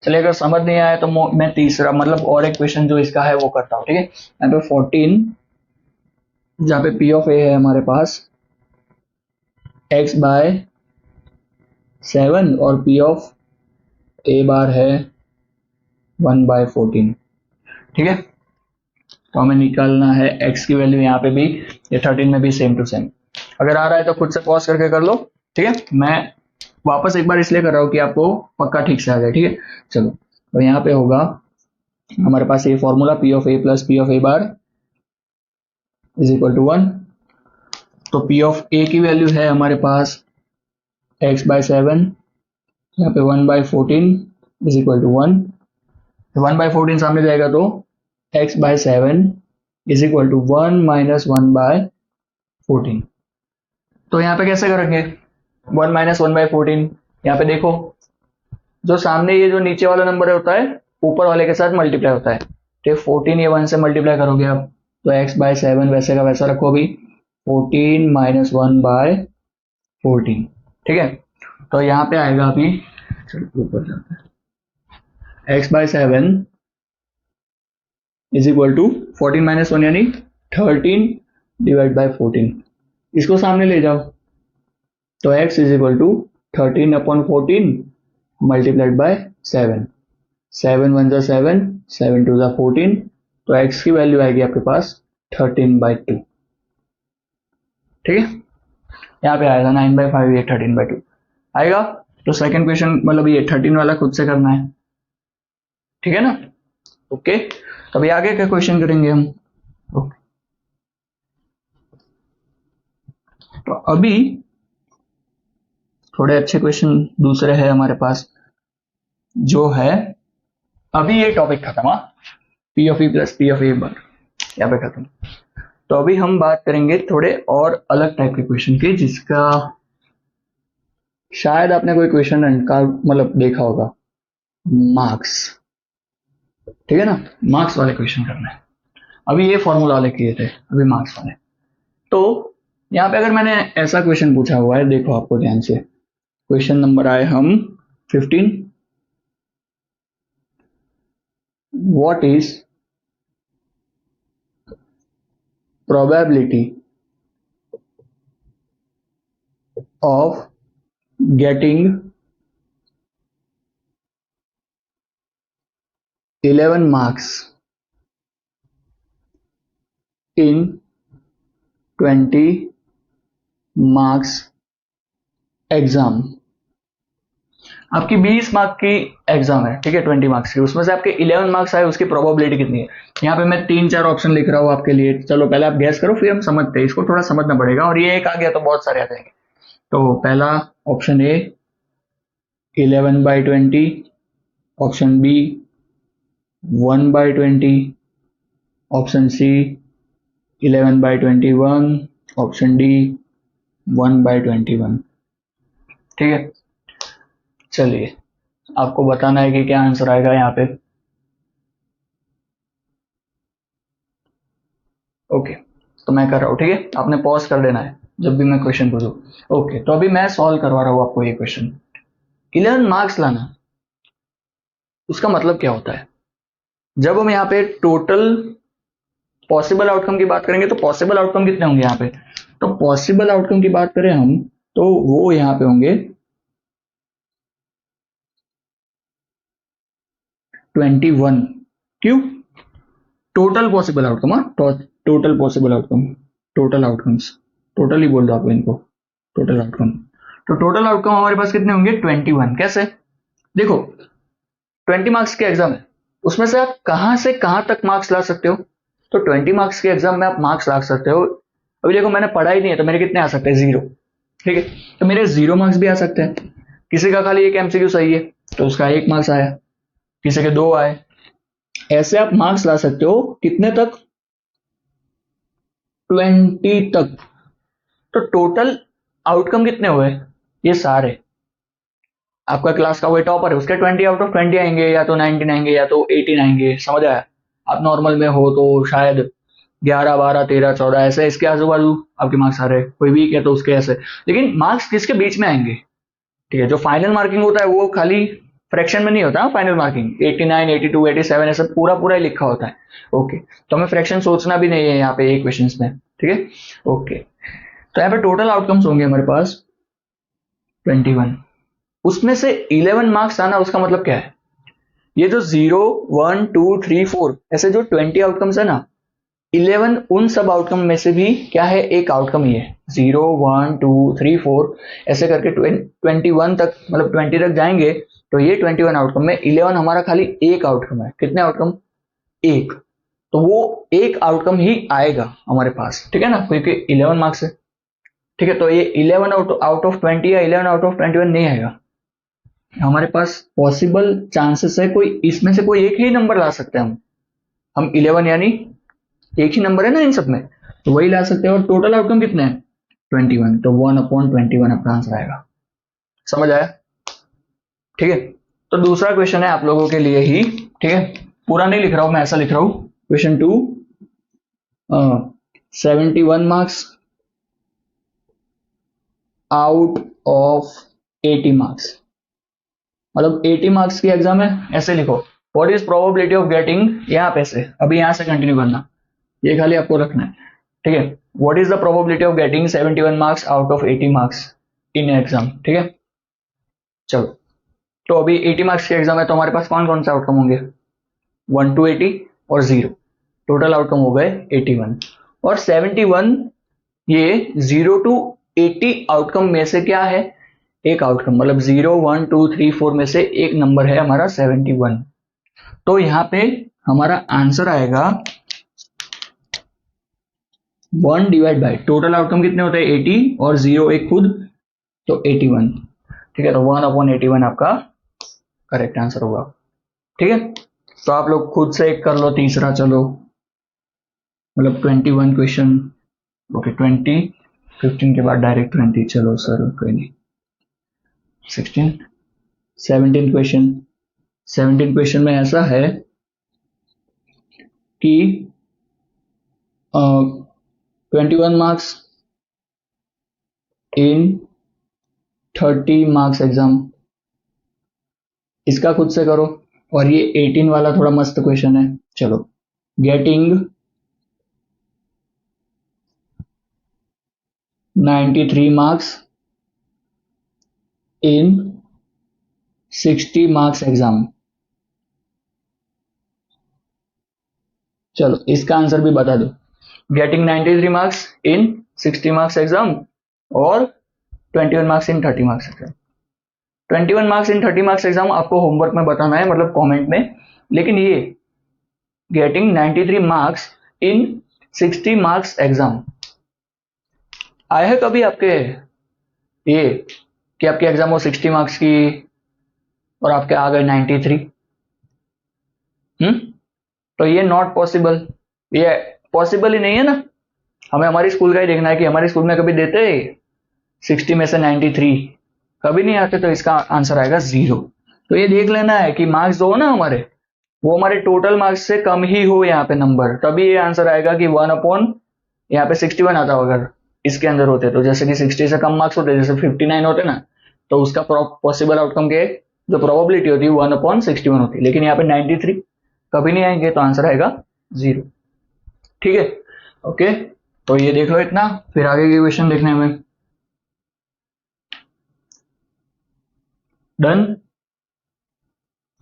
चलिए, अगर समझ नहीं आया तो मैं तीसरा मतलब और एक क्वेश्चन जो इसका है वो करता हूँ, ठीक है। यहाँ पे 14 जहाँ पे p ऑफ a है हमारे पास x/7 और p ऑफ a बार है 1/14, ठीक है। तो हमें निकालना है x की वैल्यू यहाँ पे भी, ये 13 में भी सेम टू सेम। अगर आ रहा है तो खुद से पॉज करके कर लो, ठीक है। मैं वापस एक बार इसलिए कर रहा हूँ कि आपको पक्का ठीक से आ जाए, ठीक है। चलो, तो यहाँ पे होगा हमारे पास ये formula p of a plus p of a bar is equal to 1। तो p ऑफ a की वैल्यू है हमारे पास x/7, यहाँ पे 1/14 इज इक्वल टू 1। 1/14 सामने जाएगा तो x/7 is equal to 1 minus 1/14। तो यहाँ पे कैसे करेंगे 1 माइनस 1/14? यहाँ पे देखो, जो सामने ये जो नीचे वाला नंबर होता है ऊपर वाले के साथ मल्टीप्लाई होता है, तो 14 ये 1 से मल्टीप्लाई करोगे आप, तो x/7 वैसे का वैसा रखो अभी, 14 माइनस 1/14, ठीक है। तो यहाँ पे आएगा अभी, चलो ऊपर जाते हैं, x/7 is equal to 14 minus 1 यानी 13 डिवाइड बाई 14, इसको सामने ले जाओ, तो x is equal to 13/14 multiplied by 7, 7 1 जा 7, 7 2 जा 14, तो x की वैल्यू आएगी आपके पास 13/2, ठीक है। यहाँ पे आएगा 9/5, ये 13/2 आएगा। तो सेकंड क्वेश्चन मतलब ये 13 वाला खुद से करना है, ठीक है ना। ओके, तो अभी आगे का क्वेश्चन करेंगे हम। ओके, तो अभी थोड़े अच्छे क्वेश्चन दूसरे है हमारे पास, जो है अभी ये टॉपिक खत्म, p of e plus p of a बार यहाँ पे खत्म। तो अभी हम बात करेंगे थोड़े और अलग टाइप के क्वेश्चन की, जिसका शायद आपने कोई क्वेश्चन का मतलब देखा होगा, मार्क्स, ठीक है ना, मार्क्स वाले क्वेश्चन करना है। अभी ये फॉर्मूला वाले किए थे, अभी मार्क्स वाले। तो यहाँ पे अगर मैंने ऐसा क्वेश्चन पूछा हुआ है, देखो आपको ध्यान से, क्वेश्चन नंबर आए हम 15, what is probability of getting 11 marks in 20 marks exam. आपकी 20 मार्क की एग्जाम है, ठीक है, 20 मार्क्स की, उसमें से आपके 11 मार्क्स आए, उसकी प्रोबेबिलिटी कितनी है? यहाँ पे मैं 3-4 ऑप्शन लिख रहा हूँ आपके लिए, चलो पहले आप गैस करो, फिर हम समझते हैं, इसको थोड़ा समझना पड़ेगा, और ये एक आ गया तो बहुत सारे आ जाएंगे। तो पहला option A 11/20, option B 1/20, option C 11/21, option D 1/21। ठीक है, चलिए आपको बताना है कि क्या आंसर आएगा यहाँ पे। ओके, तो मैं कर रहा हूँ, ठीक है, आपने पॉज कर देना है जब भी मैं क्वेश्चन पूछूं। ओके, तो अभी मैं सॉल्व करवा रहा हूँ आपको ये क्वेश्चन। 11 मार्क्स लाना, उसका मतलब क्या होता है? जब हम यहाँ पे टोटल पॉसिबल आउटकम की बात करेंगे तो पॉसिबल आउटकम कितने होंगे यहाँ पे? तो पॉसिबल आउटकम की बात करें हम तो वो यहाँ पे होंगे 21। क्यों? Total possible outcome, total possible outcome, total outcomes, total ही बोल दो आप इनको, टोटल आउटकम। तो टोटल आउटकम हमारे पास कितने होंगे? 21। कैसे? देखो 20 मार्क्स के एग्जाम है, उसमें से आप कहां से कहां तक मार्क्स ला सकते हो? तो 20 मार्क्स के एग्जाम में आप मार्क्स ला सकते हो। अभी देखो मैंने पढ़ा ही नहीं है तो मेरे कितने आ सकते हैं? 0। ठीक है, तो मेरे 0 मार्क्स भी आ सकते हैं। किसी का खाली एक एमसीक्यू सही है तो उसका 1 मार्क्स आया, किसी के 2 आए। ऐसे आप मार्क्स ला सकते हो कितने तक? 20 तक। तो टोटल आउटकम कितने हुए? ये सारे, आपका क्लास का वही टॉपर है उसके 20/20 आएंगे, या तो 19 आएंगे, या तो 18 आएंगे। समझ आया? आप नॉर्मल में हो तो शायद 11, 12, 13, 14 ऐसे इसके आजू बाजू आपके मार्क्स आ रहे हैं। कोई वीक है तो उसके ऐसे, लेकिन मार्क्स किसके बीच में आएंगे? ठीक है, जो फाइनल मार्किंग होता है वो खाली फ्रैक्शन में नहीं होता। फाइनल मार्किंग 89, 82, 87 ऐसा पूरा पूरा ही लिखा होता है। ओके, तो हमें फ्रैक्शन सोचना भी नहीं है यहाँ पे एक क्वेश्चन में। ठीक है, ओके, तो यहाँ पे टोटल आउटकम्स होंगे हमारे पास 21। उसमें से 11 मार्क्स आना, उसका मतलब क्या है? ये जो 0, 1, 2, 3, 4 ऐसे जो 20 आउटकम्स है ना, 11 उन सब आउटकम में से भी क्या है? एक आउटकम ही है। 0, 1, 2, 3, 4 ऐसे करके 21 तक, मतलब 20 तक जाएंगे तो ये 21 आउटकम में 11 हमारा खाली एक आउटकम है। कितने आउटकम? एक। तो वो एक आउटकम ही आएगा हमारे पास, ठीक है ना, क्योंकि 11 मार्क्स है। ठीक है, तो ये 11 आउट ऑफ 20 या 11 आउट ऑफ 21 नहीं आएगा। हमारे पास पॉसिबल चांसेस है कोई इसमें से कोई एक ही नंबर ला सकते हैं हम 11 यानी एक ही नंबर है ना इन सब में, तो वही ला सकते हैं। और टोटल आउटकम कितने हैं? 21, तो 1/21 आपका आंसर आएगा। समझ आया? ठीक है, तो दूसरा क्वेश्चन है आप लोगों के लिए ही। ठीक है, पूरा नहीं लिख रहा हूं मैं, ऐसा लिख रहा हूं। Question 2, 71 marks out of 80 marks, मतलब 80 मार्क्स की एग्जाम है। ऐसे लिखो, what is probability of getting, यहाँ पे से अभी यहां से कंटिन्यू करना, ये खाली आपको रखना है। ठीक है, what is the probability of getting 71 marks out of 80 marks in exam. ठीक है, चलो, तो अभी 80 मार्क्स की एग्जाम है तो हमारे पास कौन कौन से आउटकम होंगे? 1 to 80 और 0, टोटल आउटकम हो गए 81। और 71 ये 0 to 80 आउटकम में से क्या है? एक आउटकम, मतलब 0, 1, 2, 3, 4 में से एक नंबर है हमारा 71। तो यहाँ पे हमारा आंसर आएगा 1 डिवाइड बाई टोटल आउटकम कितने होते हैं? 80 और 0 एक खुद, तो 81। ठीक है, तो 1/81 आपका करेक्ट आंसर होगा। ठीक है, तो आप लोग खुद से एक कर लो तीसरा। चलो, मतलब 21 क्वेश्चन। ओके, 20, 15 के बाद डायरेक्ट 20। चलो सर, कोई नहीं। 16, 17 क्वेश्चन। 17 क्वेश्चन में ऐसा है कि 21 मार्क्स इन 30 मार्क्स एग्जाम, इसका खुद से करो। और ये 18 वाला थोड़ा मस्त क्वेश्चन है। चलो, getting 93 marks in 60 marks exam. चलो, इसका आंसर भी बता दो। Getting 93 marks in 60 marks exam और 21 marks in 30 marks exam. 21 marks in 30 marks exam आपको होमवर्क में बताना है, मतलब कमेंट में। लेकिन ये getting 93 marks in 60 marks exam आया है कभी आपके ये कि आपके एग्जाम हो 60 मार्क्स की और आपके आ गए 93। तो ये नॉट पॉसिबल, ये पॉसिबल ही नहीं है ना। हमें हमारी स्कूल का ही देखना है कि हमारी स्कूल में कभी देते 60 में से 93 कभी नहीं आते, तो इसका आंसर आएगा 0। तो ये देख लेना है कि मार्क्स जो हो ना हमारे, वो हमारे टोटल मार्क्स से कम ही हो यहाँ पे नंबर, तभी ये आंसर आएगा कि 1 अपॉन यहाँ पे 61 आता होगा अगर इसके अंदर होते। तो जैसे कि 60 से कम मार्क्स होते, जैसे 59 होते ना, तो उसका पॉसिबल आउटकम के जो प्रोबेबिलिटी होती है 1 अपॉन 61 होती है, लेकिन यहाँ पे 93 कभी नहीं आएंगे, तो आंसर आएगा 0। ठीक है, ओके। तो ये देख लो इतना, फिर आगे के क्वेश्चन देखने में। Done,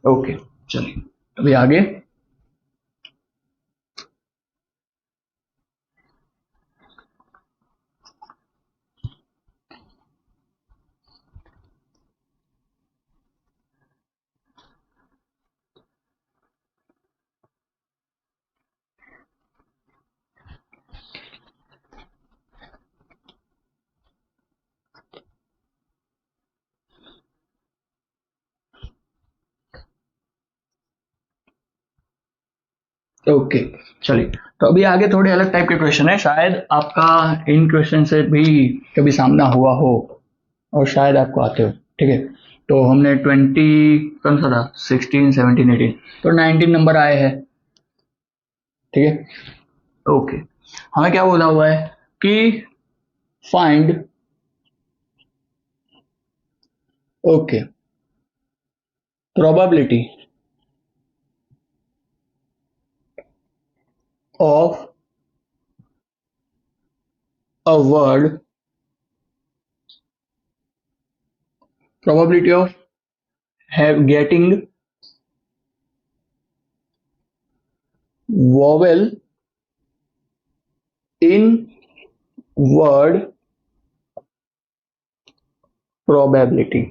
okay. चलिए अभी आगे। ओके चलिए, तो अभी आगे थोड़े अलग टाइप के क्वेश्चन है, शायद आपका इन क्वेश्चन से भी कभी सामना हुआ हो और शायद आपको आते हो। ठीक है, तो हमने 20 कौन सा था, 16 17 18, तो 19 नंबर आए हैं। ठीक है, ओके। हमें क्या बोला हुआ है कि find, okay, probability of a word, probability of have getting vowel in word probability।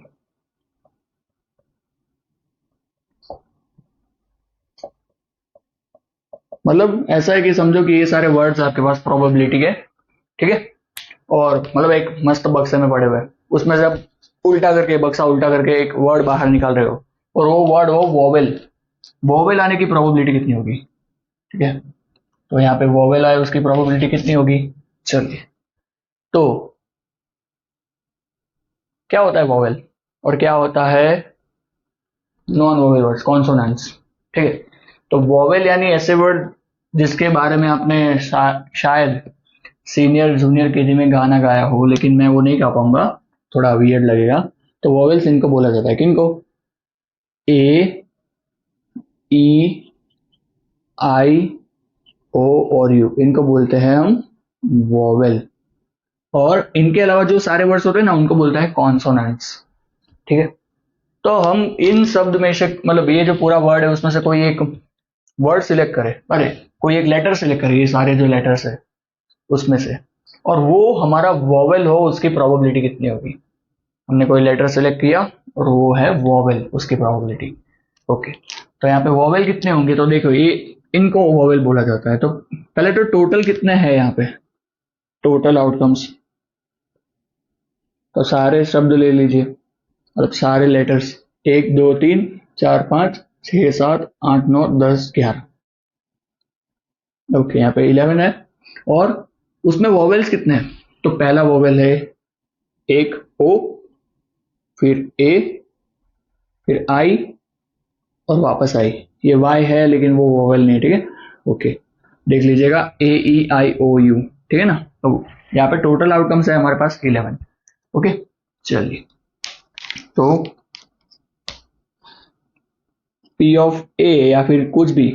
मतलब ऐसा है कि समझो कि ये सारे वर्ड्स आपके पास प्रोबेबिलिटी के, ठीक है, और मतलब एक मस्त बक्से में पड़े हुए हैं, उसमें से आप उल्टा करके, बक्सा उल्टा करके एक वर्ड बाहर निकाल रहे हो, और वो वर्ड हो वोवेल। वोवेल आने की प्रोबेबिलिटी कितनी होगी? ठीक है, तो यहाँ पे वोवेल आए, उसकी प्रोबेबिलिटी कितनी होगी? चलिए, तो क्या होता है वोवेल और क्या होता है नॉन वोवेल वर्ड्स, कॉन्सोनेंट्स। ठीक है, तो वोवेल यानी ऐसे वर्ड जिसके बारे में आपने शायद सीनियर जूनियर केजी में गाना गाया हो, लेकिन मैं वो नहीं गा पाऊंगा, थोड़ा वियर्ड लगेगा। तो वोवेल्स इनको बोला जाता है, किनको? ए, ई, आई, ओ और यू, इनको बोलते हैं हम वोवेल। और इनके अलावा जो सारे वर्ड्स होते हैं ना, उनको बोलते हैं कॉन्सोनेंट्स। ठीक है, तो हम इन शब्द में से, मतलब ये जो पूरा वर्ड है उसमें से कोई एक वर्ड सिलेक्ट करे, अरे कोई एक लेटर सिलेक्ट करे, ये सारे जो लेटर्स है उसमें से, और वो हमारा वोवेल हो, उसकी प्रोबेबिलिटी कितनी होगी? हमने कोई लेटर सिलेक्ट किया और वो है वोवेल, उसकी प्रोबेबिलिटी। ओके, तो यहाँ पे वोवेल कितने होंगे? तो देखो, ये इनको वोवेल बोला जाता है। तो पहले तो टोटल कितने हैं यहाँ पे, टोटल आउटकम्स, तो सारे शब्द ले लीजिए, मतलब सारे लेटर्स, 1 2 3 4 5 6 7 8 9 10 11। ओके, यहाँ पे 11 है, और उसमें वोवेल्स कितने हैं? तो पहला वोवेल है एक ओ, फिर ए, फिर आई, और वापस आई। ये वाई है लेकिन वो वोवेल नहीं है, ठीक है। ओके, देख लीजिएगा, ए ई आई ओ यू, ठीक है ना। तो यहाँ पे टोटल आउटकम्स है हमारे पास 11। ओके, चलिए, तो पी ऑफ ए या फिर कुछ भी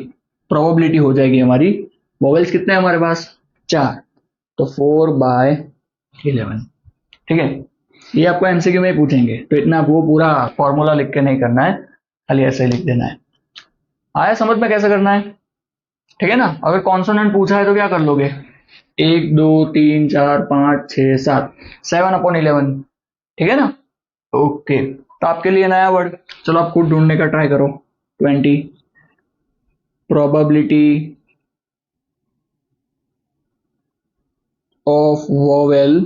प्रोबेबिलिटी हो जाएगी हमारी। वोवेल्स कितने हैं हमारे पास? 4, तो 4/11। ठीक है, ये आपको एमसीक्यू में पूछेंगे, तो इतना वो पूरा फॉर्मूला लिख के नहीं करना है, खाली ऐसे ही लिख देना है। आया समझ में कैसे करना है? ठीक है ना। अगर कॉन्सोनेंट पूछा है तो क्या कर लोगे, 1 2 3 4 5 6 7, 7/11, ठीक है ना। ओके, तो आपके लिए नया वर्ड, चलो आप खुद ढूंढने का ट्राई करो। 20, प्रोबेबिलिटी ऑफ वोवेल,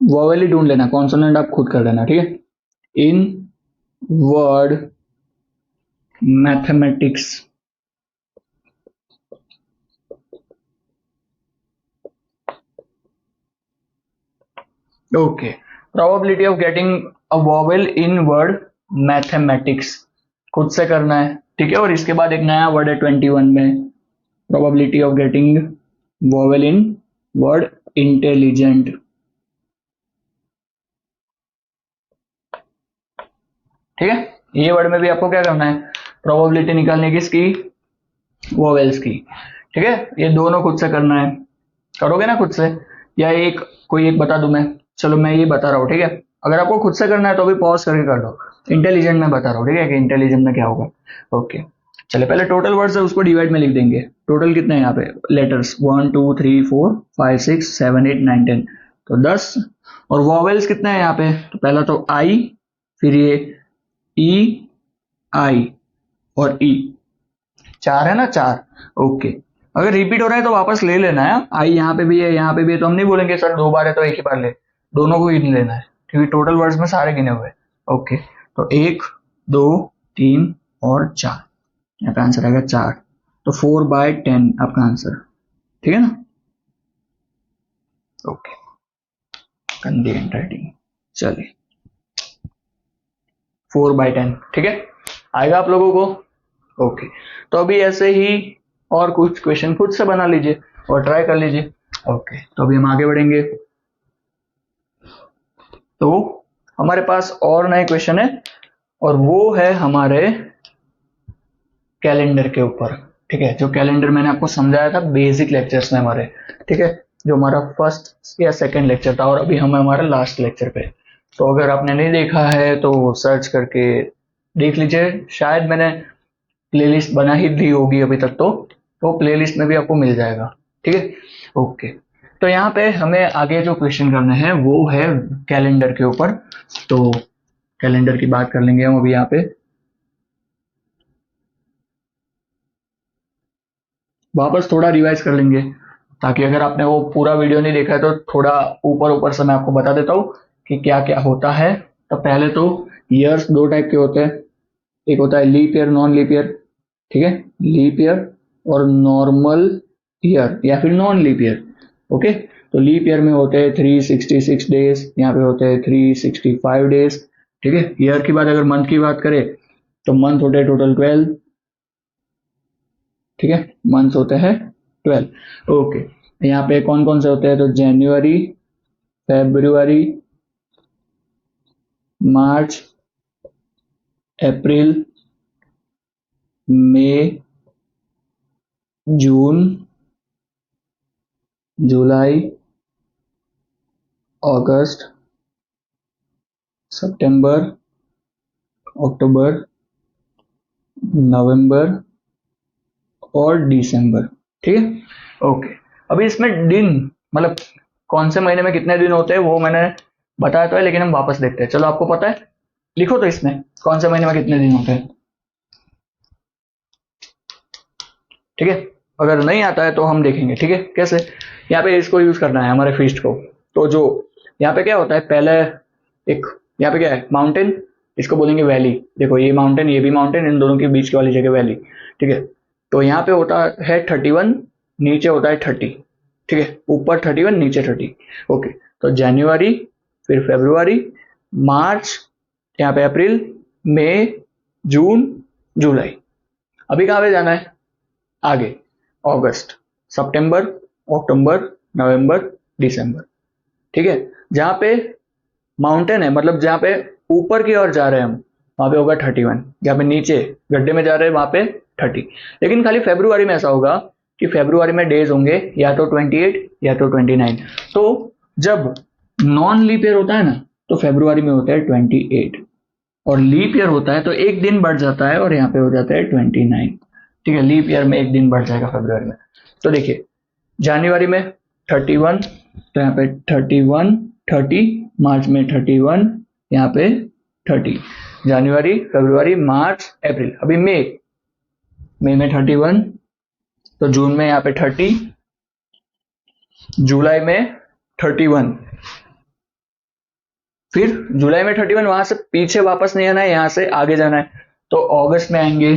वोवेल ही ढूंढ लेना, कॉन्सोनेंट आप खुद कर देना, ठीक है। In word mathematics. Okay, probability of getting a vowel in word mathematics खुद से करना है, ठीक है। और इसके बाद एक नया वर्ड है 21 में, probability of getting vowel in word intelligent. ठीक है, ये वर्ड में भी आपको क्या करना है, प्रोबेबिलिटी निकालने की इसकी, वोवेल्स की। ठीक है, ये दोनों खुद से करना है, करोगे ना खुद से, या एक कोई एक बता दूं मैं, चलो मैं ये बता रहा हूँ, ठीक है। अगर आपको खुद से करना है तो भी पॉज करके कर लो, इंटेलिजेंट में बता रहा हूँ, ठीक है, कि इंटेलिजेंट में क्या होगा। ओके, चले पहले टोटल वर्ड्स है उसको डिवाइड में लिख देंगे। टोटल कितने हैं यहाँ पे लेटर्स, 1 2 3 4 5 6 7 8 9 10, तो 10। और वॉवेल्स कितने हैं यहाँ पे, तो पहला तो आई, फिर ये ई, आई और ई, 4 है ना, 4। ओके, अगर रिपीट हो रहा है तो वापस ले लेना है, आई यहाँ पे भी है यहाँ पे भी है, तो हम नहीं बोलेंगे सर 2 बार है तो एक ही बार ले, दोनों को गिन लेना है, क्योंकि टोटल वर्ड्स में सारे गिने हुए। ओके, तो 1 2 3 और 4, यहाँ पे आंसर आएगा 4, तो 4/10 आपका आंसर, ठीक है ना। ओके, गंदी हैंड राइटिंग, चलिए 4/10, ठीक है, आएगा आप लोगों को। ओके, तो अभी ऐसे ही और कुछ क्वेश्चन खुद से बना लीजिए और ट्राई कर लीजिए। ओके, तो अभी हम आगे बढ़ेंगे, तो हमारे पास और नए क्वेश्चन है, और वो है हमारे कैलेंडर के ऊपर। ठीक है, जो कैलेंडर मैंने आपको समझाया था बेसिक लेक्चर्स में हमारे, ठीक है, जो हमारा फर्स्ट या सेकंड लेक्चर था, और अभी हम हमारे लास्ट लेक्चर पे। तो अगर आपने नहीं देखा है तो सर्च करके देख लीजिए, शायद मैंने प्लेलिस्ट बना ही दी होगी अभी तक, तो प्लेलिस्ट में भी आपको मिल जाएगा, ठीक है। ओके, तो यहाँ पे हमें आगे जो क्वेश्चन करने हैं वो है कैलेंडर के ऊपर, तो कैलेंडर की बात कर लेंगे हम अभी यहाँ पे। वापस थोड़ा रिवाइज कर लेंगे, ताकि अगर आपने वो पूरा वीडियो नहीं देखा है तो थोड़ा ऊपर ऊपर से मैं आपको बता देता हूँ कि क्या क्या होता है। तो पहले तो ईयर्स 2 टाइप के होते हैं, एक होता है leap year, non leap year, ठीक है, लीप ईयर और नॉर्मल ईयर या फिर नॉन लीप ईयर। ओके, तो लीप ईयर में होते हैं 366 डेज, यहाँ पे होते हैं 365 डेज, ठीक है। ईयर की बात अगर मंथ की बात करें तो मंथ होते हैं टोटल 12, ठीक है, मंथ्स होते हैं 12। ओके, यहाँ पे कौन कौन से होते हैं, तो जनवरी, फेब्रुवरी, मार्च, अप्रैल, मई, जून, जुलाई, अगस्त, सितंबर, अक्टूबर, नवंबर और दिसंबर, ठीक है। ओके, अभी इसमें दिन मतलब कौन से महीने में कितने दिन होते हैं वो मैंने बताया तो है, लेकिन हम वापस देखते हैं। चलो आपको पता है, लिखो तो इसमें कौन से महीने में कितने दिन होते हैं, ठीक है। अगर नहीं आता है तो हम देखेंगे, ठीक है, कैसे। यहाँ पे इसको यूज करना है हमारे फीस्ट को, तो जो यहाँ पे क्या होता है, पहले एक यहाँ पे क्या है, माउंटेन, इसको बोलेंगे वैली। देखो ये माउंटेन ये भी माउंटेन, इन दोनों के बीच वाली जगह वैली, ठीक है। तो यहाँ पे होता है 31, नीचे होता है 30, ठीक है, ऊपर 31 नीचे 30। ओके, तो जनवरी, फिर फरवरी, मार्च, यहाँ पे अप्रैल, मई, जून, जुलाई। अभी कहाँ पे जाना है, आगे अगस्त, सितंबर, अक्टूबर, नवंबर, दिसंबर, ठीक है। जहां पे माउंटेन है, मतलब जहां पे ऊपर की ओर जा रहे हैं हम, वहां पे होगा 31, जहां पे नीचे गड्ढे में जा रहे हैं वहां पे 30। लेकिन खाली फेब्रुवरी में ऐसा होगा कि फेब्रुवरी में डेज होंगे या तो 28 या तो 29। तो जब नॉन लीप ईयर होता है ना, तो फेब्रुवरी में होता है 28, और लीप ईयर होता है तो एक दिन बढ़ जाता है और यहाँ पे हो जाता है 29, ठीक है। लीप ईयर में एक दिन बढ़ जाएगा फरवरी में। तो देखिए जनवरी में 31, तो यहाँ पे 31 30, मार्च में 31, यहाँ पे 30, जनवरी, फरवरी, मार्च, अप्रैल। अभी मई, मई में 31, तो जून में यहाँ पे 30, जुलाई में 31, फिर जुलाई में 31, वहां से पीछे वापस नहीं आना है, यहां से आगे जाना है, तो अगस्त में आएंगे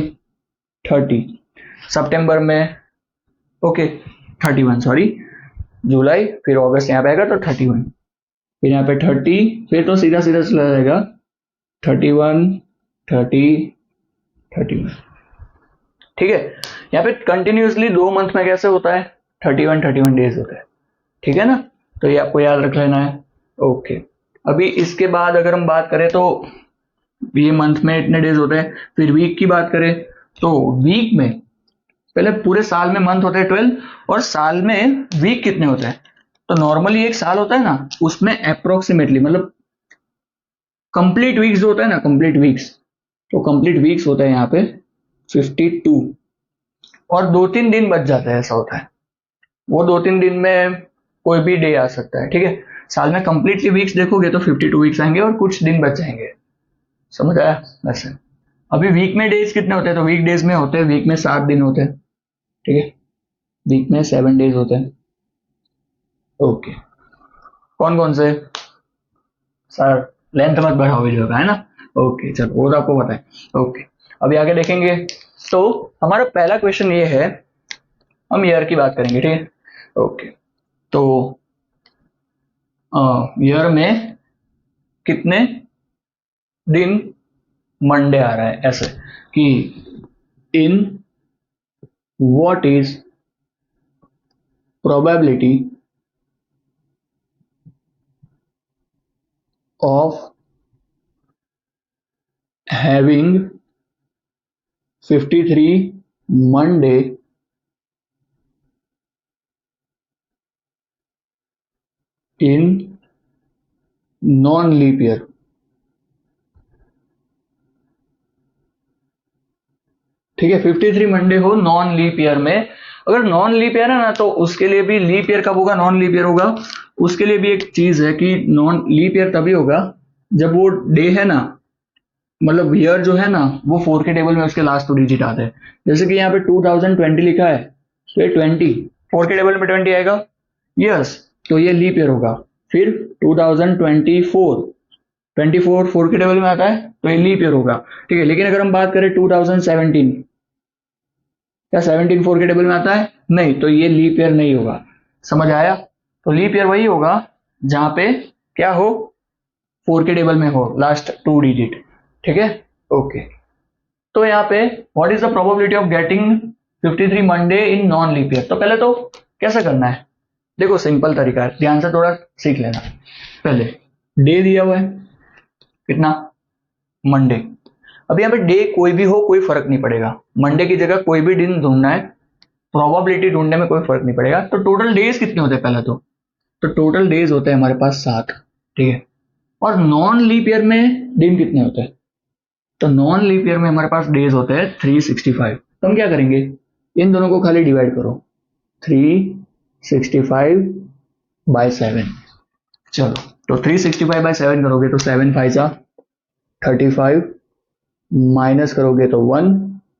30, सितंबर में ओके 31 सॉरी, जुलाई फिर अगस्त यहाँ पे आएगा तो 31, फिर यहाँ पे 30, फिर तो सीधा सीधा चला जाएगा 31 30 31, ठीक है। यहाँ पे कंटिन्यूसली 2 मंथ में कैसे होता है 31 डेज होता है, ठीक है ना, तो ये आपको याद रख लेना है। ओके, अभी इसके बाद अगर हम बात करें तो ये मंथ में इतने डेज होते हैं, फिर वीक की बात करें तो वीक में पहले पूरे साल में मंथ होते हैं 12 और साल में वीक कितने होते हैं, तो नॉर्मली एक साल होता है ना, उसमें अप्रोक्सीमेटली मतलब कंप्लीट वीक्स जो होता है ना, कंप्लीट वीक्स, तो कंप्लीट वीक्स होता है यहाँ पे 52 और 2-3 दिन बच जाता है, ऐसा होता है, वो 2-3 दिन में कोई भी डे आ सकता है, ठीक है। साल में कंप्लीटली वीक्स देखोगे तो 52 वीक्स आएंगे और कुछ दिन बच जाएंगे, समझ आया वैसे। अभी वीक में डेज कितने होते हैं, तो वीक डेज में होते हैं, वीक में 7 दिन होते हैं, ठीक है, वीक में 7 डेज होते हैं। ओके, कौन कौन से सर, लेंथ मत बढ़ाओ वीडियो का, है ना। ओके चलो, वो तो आपको पता है। ओके, अभी आगे देखेंगे, तो हमारा पहला क्वेश्चन ये है, हम ईयर की बात करेंगे, ठीक है। ओके, तो ईयर में कितने दिन मंडे आ रहा है, ऐसे कि in what is probability of having 53 Monday in non leap year. ठीक है, 53 मंडे हो नॉन लीप ईयर में, अगर नॉन लीप ईयर है ना तो उसके लिए भी लीप ईयर कब होगा, नॉन लीप ईयर होगा, उसके लिए भी एक चीज है कि नॉन लीप ईयर तभी होगा जब वो डे है ना, मतलब ईयर जो है ना वो 4 के टेबल में उसके लास्ट 2 डिजिट आते हैं, जैसे कि यहाँ पे 2020 लिखा है तो ये 20 4 के टेबल में 20 आएगा, यस, तो ये लीप ईयर होगा। फिर 2024 24 4 के टेबल में आता है तो ये लीप ईयर होगा, ठीक है। लेकिन अगर हम बात करें 2017, क्या 17 4 के टेबल में आता है, नहीं, तो ये लीप ईयर नहीं होगा, समझ आया। तो लीप ईयर वही होगा जहां पे क्या हो, 4 के टेबल में हो लास्ट 2 डिजिट, ठीक है। ओके, तो यहाँ पे what is the probability of getting 53 Monday in non leap year, तो पहले तो कैसे करना है, देखो सिंपल तरीका है, ध्यान से थोड़ा सीख लेना। पहले डे दिया हुआ है कितना, मंडे, अब यहाँ पे डे कोई भी हो कोई फर्क नहीं पड़ेगा, मंडे की जगह कोई भी दिन ढूंढना है, प्रोबेबिलिटी ढूंढने में कोई फर्क नहीं पड़ेगा। तो टोटल डेज कितने होते हैं पहले तो टोटल डेज होते हैं हमारे पास 7, ठीक है। और नॉन लीप ईयर में दिन कितने होते हैं, तो नॉन लीप ईयर में हमारे पास डेज होते हैं 365। तो हम क्या करेंगे, इन दोनों को खाली डिवाइड करो, 365 बाय 7, चलो, तो 365 बाय 7 करोगे तो 7 5 जा 35, माइनस करोगे तो 1,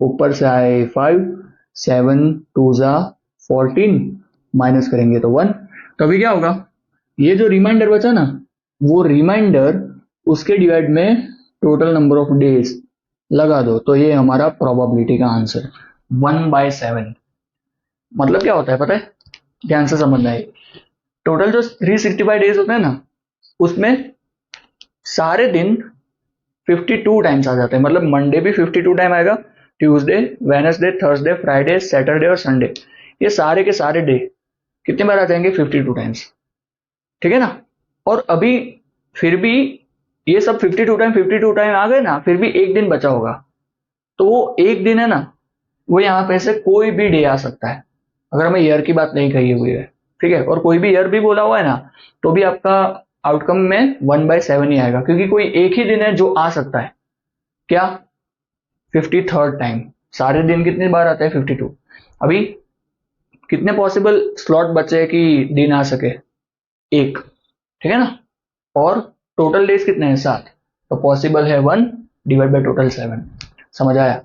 ऊपर से आए 5, 7 2 जा 14, माइनस करेंगे तो 1, तो अभी क्या होगा, ये जो रिमाइंडर बचा ना, वो रिमाइंडर उसके डिवाइड में टोटल नंबर ऑफ डेज लगा दो, तो ये हमारा प्रोबेबिलिटी का आंसर 1/7। मतलब क्या होता है पता है, ध्यान से समझना है, टोटल जो 365 डेज होते हैं ना, उसमें सारे दिन 52 टाइम्स आ जाते हैं, मतलब मंडे भी 52 टाइम आएगा, Tuesday Wednesday Thursday Friday Saturday और संडे, ये सारे के सारे डे कितने बार आ जाएंगे 52 टाइम्स, ठीक है ना। और अभी फिर भी ये सब 52 टाइम आ गए ना, फिर भी एक दिन बचा होगा, तो वो एक दिन है ना, वो यहाँ पे से कोई भी डे आ सकता है, अगर हमें ईयर की बात नहीं कही हुई है, ठीक है, और कोई भी ईयर भी बोला हुआ है ना, तो भी आपका आउटकम में 1/7 ही आएगा, क्योंकि कोई एक ही दिन है जो आ सकता है, क्या 53rd टाइम, सारे दिन कितनी बार आते हैं 52, अभी कितने पॉसिबल स्लॉट बचे कि दिन आ सके, एक, ठीक है ना, और टोटल डेज कितने हैं 7, तो पॉसिबल है 1 डिवाइड बाय टोटल 7, समझ आया।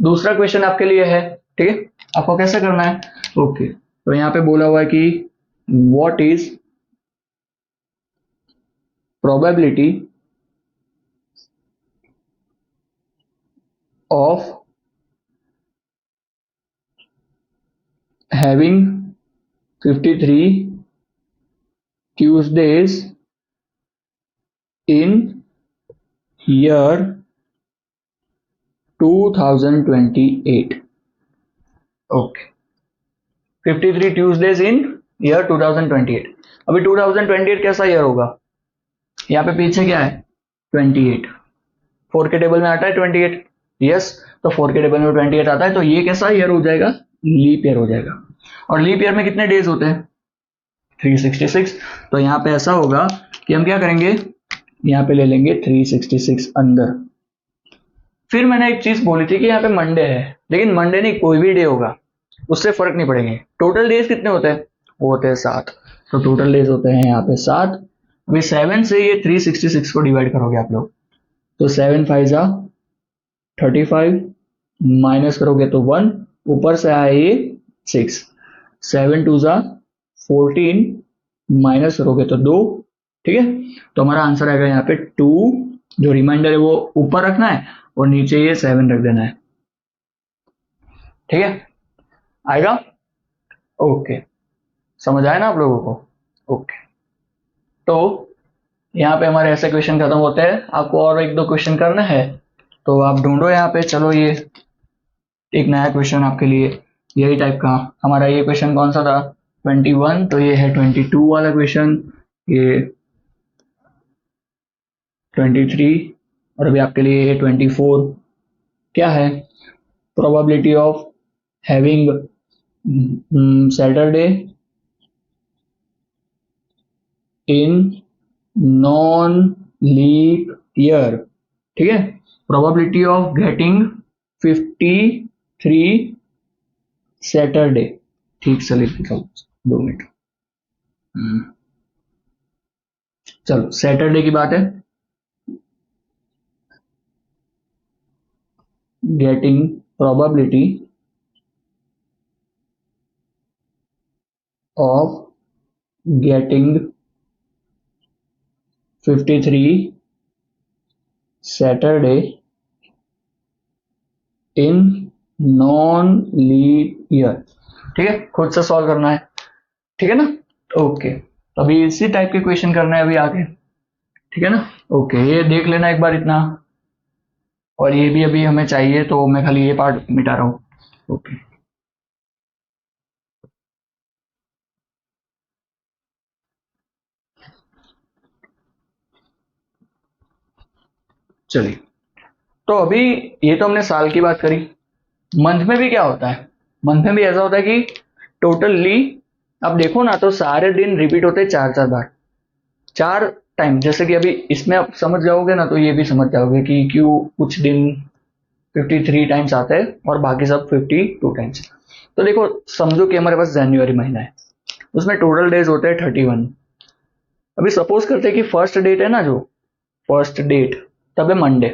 दूसरा क्वेश्चन आपके लिए है, ठीक है, आपको कैसे करना है। ओके, तो यहाँ पे बोला हुआ है कि what is probability of having 53 Tuesdays in year 2028. Okay, 53 Tuesdays in year 2028. अभी 2028 कैसा ईयर होगा? यहाँ पे पीछे क्या है? 28. 4 के टेबल में आता है 28. यस, तो 4 के टेबल में 28 आता है, तो ये कैसा ईयर हो जाएगा? लीप ईयर हो जाएगा. और लीप ईयर में कितने डेज होते हैं? 366. तो यहाँ पे ऐसा होगा कि हम क्या करेंगे, यहाँ पे ले लेंगे 366 अंदर. फिर मैंने एक चीज बोली थी कि यहाँ पे मंडे है, लेकिन मंडे नहीं, कोई भी डे होगा, उससे फर्क नहीं पड़ेंगे. टोटल डेज कितने होते हैं? वो होते हैं 7. तो टोटल डेज होते हैं यहाँ पे 7. अभी 7 से ये 366 को डिवाइड करोगे आप लोग, तो 7 5 जा 35, माइनस करोगे तो 1, ऊपर से आए ये 6, 7 2 जा 14, माइनस करोगे तो 2. ठीक है, तो हमारा आंसर आएगा यहाँ पे 2. जो रिमाइंडर है वो ऊपर रखना है और नीचे ये 7 रख देना है. ठीक है, आएगा? ओके, समझ आया ना आप लोगों को? ओके, तो यहाँ पे हमारे ऐसे क्वेश्चन खत्म होते हैं. आपको और 1-2 क्वेश्चन करना है तो आप ढूंढो यहाँ पे. चलो, ये एक नया क्वेश्चन आपके लिए, यही टाइप का. हमारा ये क्वेश्चन कौन सा था? 21. तो ये है 22 वाला क्वेश्चन, ये 23, और अभी आपके लिए ये 24. क्या है? Probability of having Saturday in non leap year. ठीक है, प्रोबेबिलिटी ऑफ गेटिंग 53 सैटरडे. ठीक से लिख देता हूँ, 2 मिनट. चलो, सैटरडे की बात है. getting probability of getting 53 Saturday in non-leap year. ठीक है, खुद से सॉल्व करना है. ठीक है ना? ओके, अभी इसी टाइप के क्वेश्चन करना है अभी आगे. ठीक है ना? ओके, ये देख लेना एक बार इतना, और ये भी अभी हमें चाहिए, तो मैं खाली ये पार्ट मिटा रहा हूँ. ओके, चलिए. तो अभी ये तो हमने साल की बात करी. मंथ में भी क्या होता है? मंथ में भी ऐसा होता है कि टोटली अब देखो ना, तो सारे दिन रिपीट होते हैं 4-4 बार, 4 टाइम. जैसे कि अभी इसमें आप समझ जाओगे ना, तो ये भी समझ जाओगे कि क्यों कुछ दिन 53 टाइम्स आते हैं और बाकी सब 52 टाइम्स. तो देखो, समझो कि हमारे पास जनवरी महीना है, उसमें टोटल डेज होते हैं 31. अभी सपोज करते हैं कि फर्स्ट डेट है ना, जो फर्स्ट डेट तब है मंडे,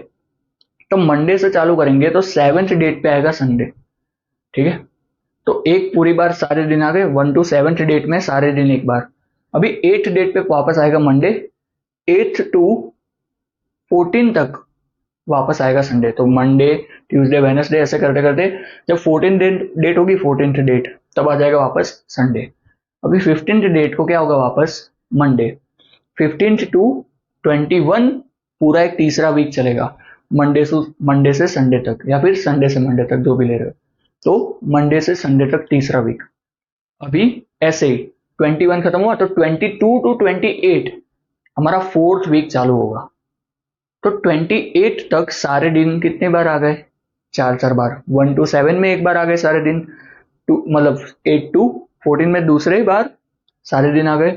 तो मंडे से चालू करेंगे तो 7th डेट पे आएगा संडे. ठीक है, तो एक पूरी बार सारे दिन आ गए, 1 to 7th डेट में सारे दिन एक बार. अभी 8th डेट पे वापस आएगा मंडे, 8th to 14 तक वापस आएगा संडे. तो मंडे, ट्यूसडे, वेडनेसडे, ऐसे करते करते जब 14th डेट होगी, 14th डेट, तब आ जाएगा वापस संडे. अभी 15th डेट को क्या होगा? वापस मंडे. 15th to 21 पूरा एक तीसरा वीक चलेगा, मंडे से संडे तक, या फिर संडे से मंडे तक, जो भी ले रहे हो. तो मंडे से संडे तक तीसरा वीक. अभी ऐसे ही 21 खत्म हुआ तो 22 to 28 हमारा 4th वीक चालू होगा. तो 28 तक सारे दिन कितने बार आ गए? 4-4 बार. 1 to 7 में एक बार आ गए सारे दिन, मतलब 8 to 14 में दूसरे बार सारे दिन आ गए.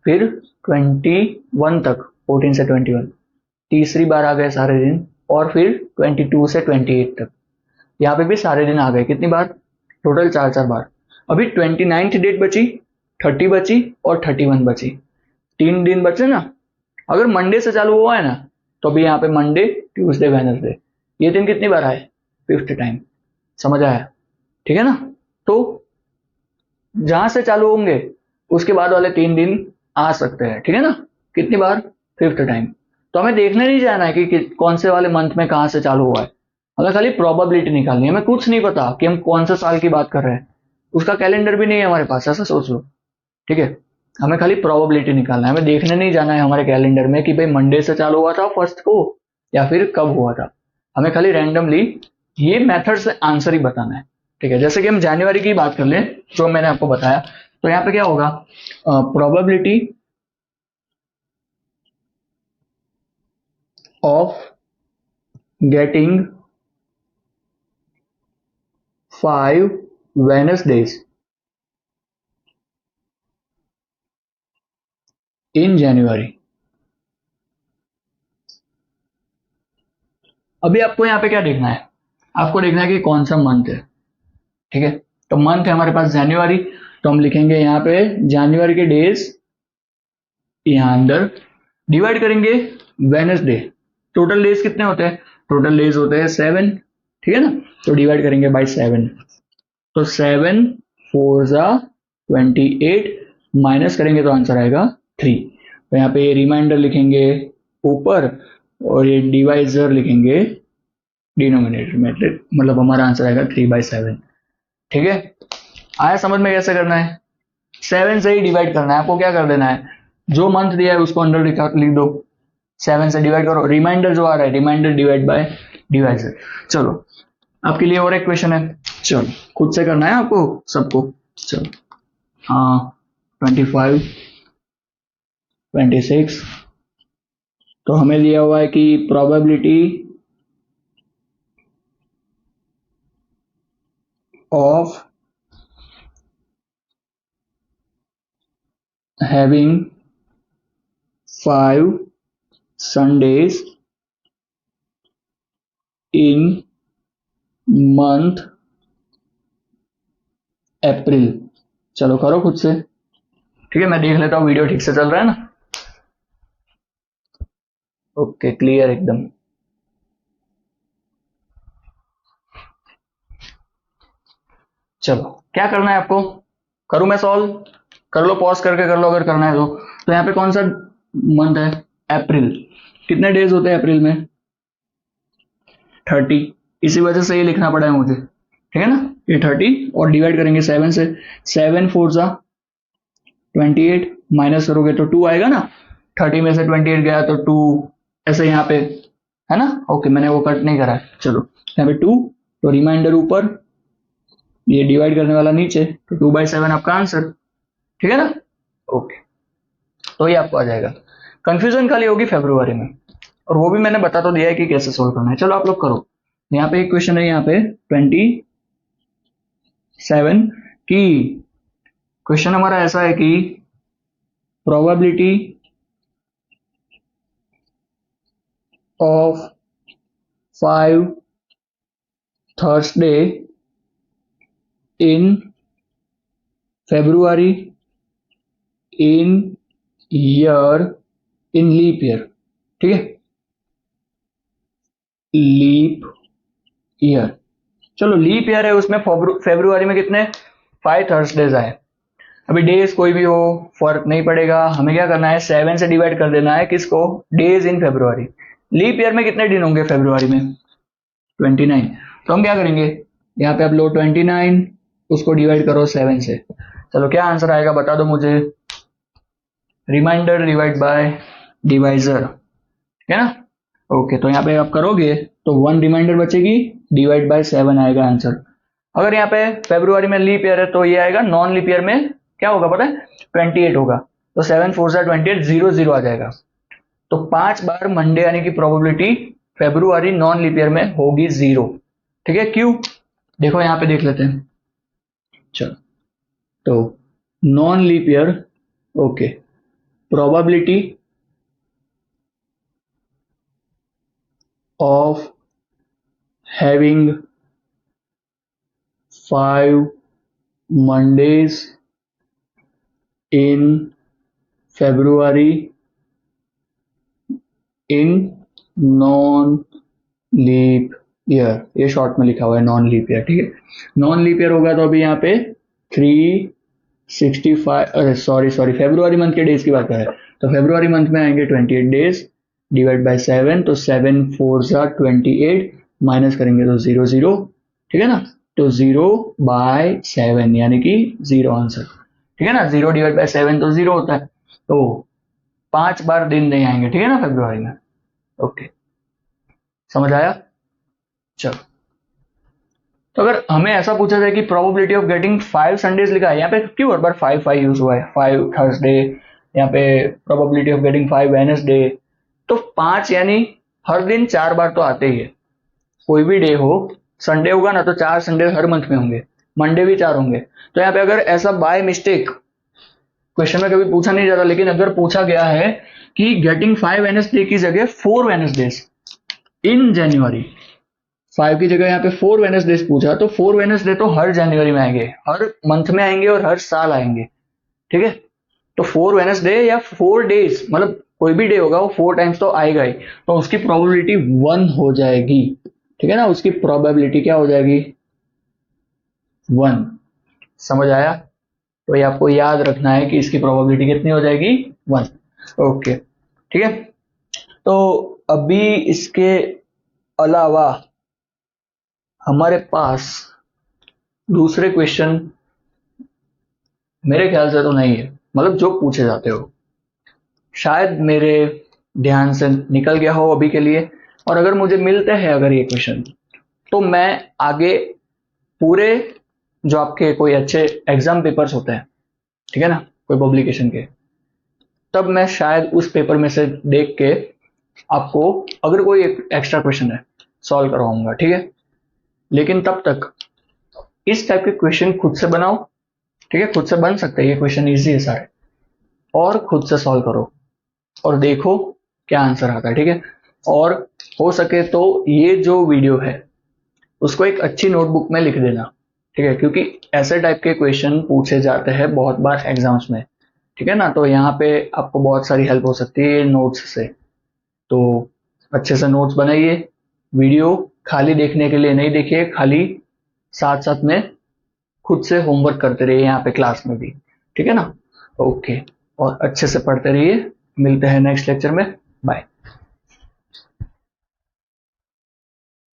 फिर 21 तक, 14 से 21 तीसरी बार आ गए सारे दिन, और फिर 22 से 28 तक यहाँ पे भी सारे दिन आ गए. कितनी बार? टोटल 4-4 बार. अभी 29th डेट बची, 30 बची और 31 बची. 3 दिन बचे ना. अगर मंडे से चालू हुआ है ना, तो अभी यहाँ पे मंडे, ट्यूसडे, वेडनेसडे, ये दिन कितनी बार आए? 5th time. समझ आया? ठीक है ना? तो जहां से चालू होंगे उसके बाद वाले 3 दिन आ सकते हैं. ठीक है ना? कितनी बार? 5th time. तो हमें देखने नहीं जाना है कि कौन से वाले मंथ में कहां से चालू हुआ है. हमें खाली प्रोबेबिलिटी निकालनी है, हमें कुछ नहीं पता कि हम कौन से साल की बात कर रहे हैं, उसका कैलेंडर भी नहीं है हमारे पास, ऐसा सोच लो। ठीक है, हमें खाली प्रोबेबिलिटी निकालना है, हमें देखने नहीं जाना है हमारे कैलेंडर में कि भाई मंडे से चालू हुआ था फर्स्ट को या फिर कब हुआ था, हमें खाली रैंडमली ये मेथड से आंसर ही बताना है। ठीक है, जैसे कि हम जनवरी की बात कर लें जो मैंने आपको बताया, तो यहाँ पे क्या होगा, प्रोबेबिलिटी ऑफ गेटिंग 5 Wednesdays इन जनवरी। अभी आपको यहाँ पे क्या देखना है, आपको देखना है कि कौन सा मंथ है। ठीक है, तो मंथ है हमारे पास जनवरी, तो हम लिखेंगे यहाँ पे जनवरी के डेज, यहाँ अंदर डिवाइड करेंगे वेनसडे। टोटल डेज कितने होते हैं, टोटल डेज होते हैं 7। ठीक है ना, तो डिवाइड करेंगे बाय 7, तो 7 4 जा 28, माइनस करेंगे तो आंसर आएगा 3। तो यहाँ पे ये रिमाइंडर लिखेंगे ऊपर और ये डिवाइजर लिखेंगे डिनोमिनेटर में, मतलब हमारा आंसर आएगा 3/7। ठीक है, आया समझ में कैसे करना है, 7 से ही डिवाइड करना है आपको। क्या कर देना है, जो मंथ दिया है उसको अंडर लिख दो, 7 से डिवाइड करो, रिमाइंडर जो आ रहा है रिमाइंडर डिवाइड बाय डिवाइजर। चलो आपके लिए और एक क्वेश्चन है, चलो खुद से करना है आपको सबको। चलो हाँ 25 26, तो हमें दिया हुआ है कि probability of having 5 Sundays in month अप्रैल। चलो करो खुद से। ठीक है, मैं देख लेता हूँ वीडियो ठीक से चल रहा है ना। ओके, क्लियर एकदम। चलो क्या करना है आपको, करूं मैं सॉल्व, कर लो पॉज करके कर लो अगर करना है तो यहाँ पे कौन सा मंथ है, अप्रैल। कितने डेज होते हैं अप्रैल में, 30, इसी वजह से ये लिखना पड़ा है मुझे। ठीक है ना, ये 30 और डिवाइड करेंगे 7 से, 7 4 जा 28, माइनस करोगे तो 2 आएगा ना, 30 में से 28 गया तो 2, ऐसे यहाँ पे है ना। ओके, मैंने वो कट नहीं करा है, चलो यहाँ पे 2, तो रिमाइंडर ऊपर, ये डिवाइड करने वाला नीचे, तो 2/7 आपका आंसर। ठीक है ना, ओके, तो ये आपको आ जाएगा। कंफ्यूजन खाली होगी फरवरी में, और वो भी मैंने बता तो दिया है कि कैसे सोल्व करना है। चलो आप लोग करो, यहाँ पे एक क्वेश्चन है, यहाँ पे 27 की क्वेश्चन हमारा ऐसा है कि probability of 5 Thursday in February in year in leap year. ठीक है, लीप ईयर। चलो लीप ईयर है, उसमें फरवरी में कितने 5 थर्सडेज आए। अभी डेज कोई भी हो फर्क नहीं पड़ेगा, हमें क्या करना है 7 से डिवाइड कर देना है किसको, डेज इन फरवरी। लीप ईयर में कितने दिन होंगे फरवरी में, 29। तो हम क्या करेंगे, यहाँ पे आप लो 29, उसको डिवाइड करो 7 से। चलो क्या आंसर आएगा बता दो मुझे, रिमाइंडर डिवाइड बाय डिवाइजर। है ना, ओके, तो यहाँ पे आप करोगे तो 1 रिमाइंडर बचेगी, डिवाइड बाय 7 आएगा आंसर। अगर यहाँ पे फरवरी में लीप ईयर है तो ये आएगा, नॉन लीप ईयर में क्या होगा पता है, 28 होगा, तो 7 4 जा 28, 0 0 आ जाएगा। तो 5 बार मंडे आने की प्रोबेबिलिटी फरवरी नॉन लीप ईयर में होगी 0। ठीक है, क्यों, देखो यहाँ पे देख लेते हैं। चलो तो non leap year, okay, probability of having 5 Mondays in February in non leap year, ये शॉर्ट में लिखा हुआ है नॉन लीप ईयर। ठीक है, नॉन लीप ईयर होगा तो अभी यहाँ पे 365, अरे सॉरी फरवरी मंथ के डेज की बात कर रहे हैं, तो फरवरी मंथ में आएंगे 28 डेज, डिवाइड बाय 7, तो 7 4 जा 28, माइनस करेंगे तो 0 0, ठीक है ना। तो 0/7 यानी कि 0 आंसर, ठीक है ना। 0/7 तो 0 होता है, तो 5 बार दिन नहीं आएंगे, ठीक है ना, फेब्रुआरी में। ओके, समझ आया। चलो, तो अगर हमें ऐसा पूछा जाए कि प्रोबेबिलिटी ऑफ गेटिंग 5 संडेज लिखा है, यहाँ पे क्यों हर बार 5 5 यूज हुआ है, 5 थर्सडे, यहाँ पे प्रोबेबिलिटी ऑफ गेटिंग 5 वेडनेसडे, तो 5 यानी हर दिन 4 बार तो आते ही है। कोई भी डे हो, संडे होगा ना तो 4 संडे हर मंथ में होंगे, मंडे भी 4 होंगे। तो यहाँ पे अगर ऐसा बाय मिस्टेक क्वेश्चन में कभी पूछा नहीं जाता, लेकिन अगर पूछा गया है कि गेटिंग 5 वेडनेसडे की जगह 4 वेडनेसडेज इन जनवरी, 5 की जगह यहाँ पे 4 वेडनेसडेज पूछा, तो 4 वेडनेसडे तो हर जनवरी में आएंगे, हर मंथ में आएंगे और हर साल आएंगे, ठीक है। तो 4 वेडनेसडे या 4 डेज, मतलब कोई भी डे होगा वो 4 टाइम्स तो आएगा ही, तो उसकी प्रोबेबिलिटी 1 हो जाएगी, ठीक है ना। उसकी प्रोबेबिलिटी क्या हो जाएगी, 1। समझ आया। तो ये आपको याद रखना है कि इसकी प्रोबेबिलिटी कितनी हो जाएगी, 1। ओके, ठीक है। तो अभी इसके अलावा हमारे पास दूसरे क्वेश्चन मेरे ख्याल से तो नहीं है, मतलब जो पूछे जाते हो शायद मेरे ध्यान से निकल गया हो अभी के लिए। और अगर मुझे मिलते हैं अगर ये क्वेश्चन, तो मैं आगे पूरे जो आपके कोई अच्छे एग्जाम पेपर्स होते हैं, ठीक है ना, कोई पब्लिकेशन के, तब मैं शायद उस पेपर में से देख के आपको अगर कोई एक्स्ट्रा क्वेश्चन है सॉल्व करवाऊंगा, ठीक है। लेकिन तब तक इस टाइप के क्वेश्चन खुद से बनाओ, ठीक है, खुद से बन सकते हैं, ये क्वेश्चन इजी है सारे, और खुद से सॉल्व करो और देखो क्या आंसर आता है, ठीक है। और हो सके तो ये जो वीडियो है उसको एक अच्छी नोटबुक में लिख देना, ठीक है, क्योंकि ऐसे टाइप के क्वेश्चन पूछे जाते हैं बहुत बार एग्जाम्स में, ठीक है ना। तो यहाँ पे आपको बहुत सारी हेल्प हो सकती है नोट्स से। तो अच्छे से नोट्स बनाइए, वीडियो खाली देखने के लिए नहीं देखिए, खाली साथ साथ में खुद से होमवर्क करते रहिए यहाँ पे क्लास में भी, ठीक है ना। ओके, और अच्छे से पढ़ते रहिए। मिलते हैं नेक्स्ट लेक्चर में, बाय।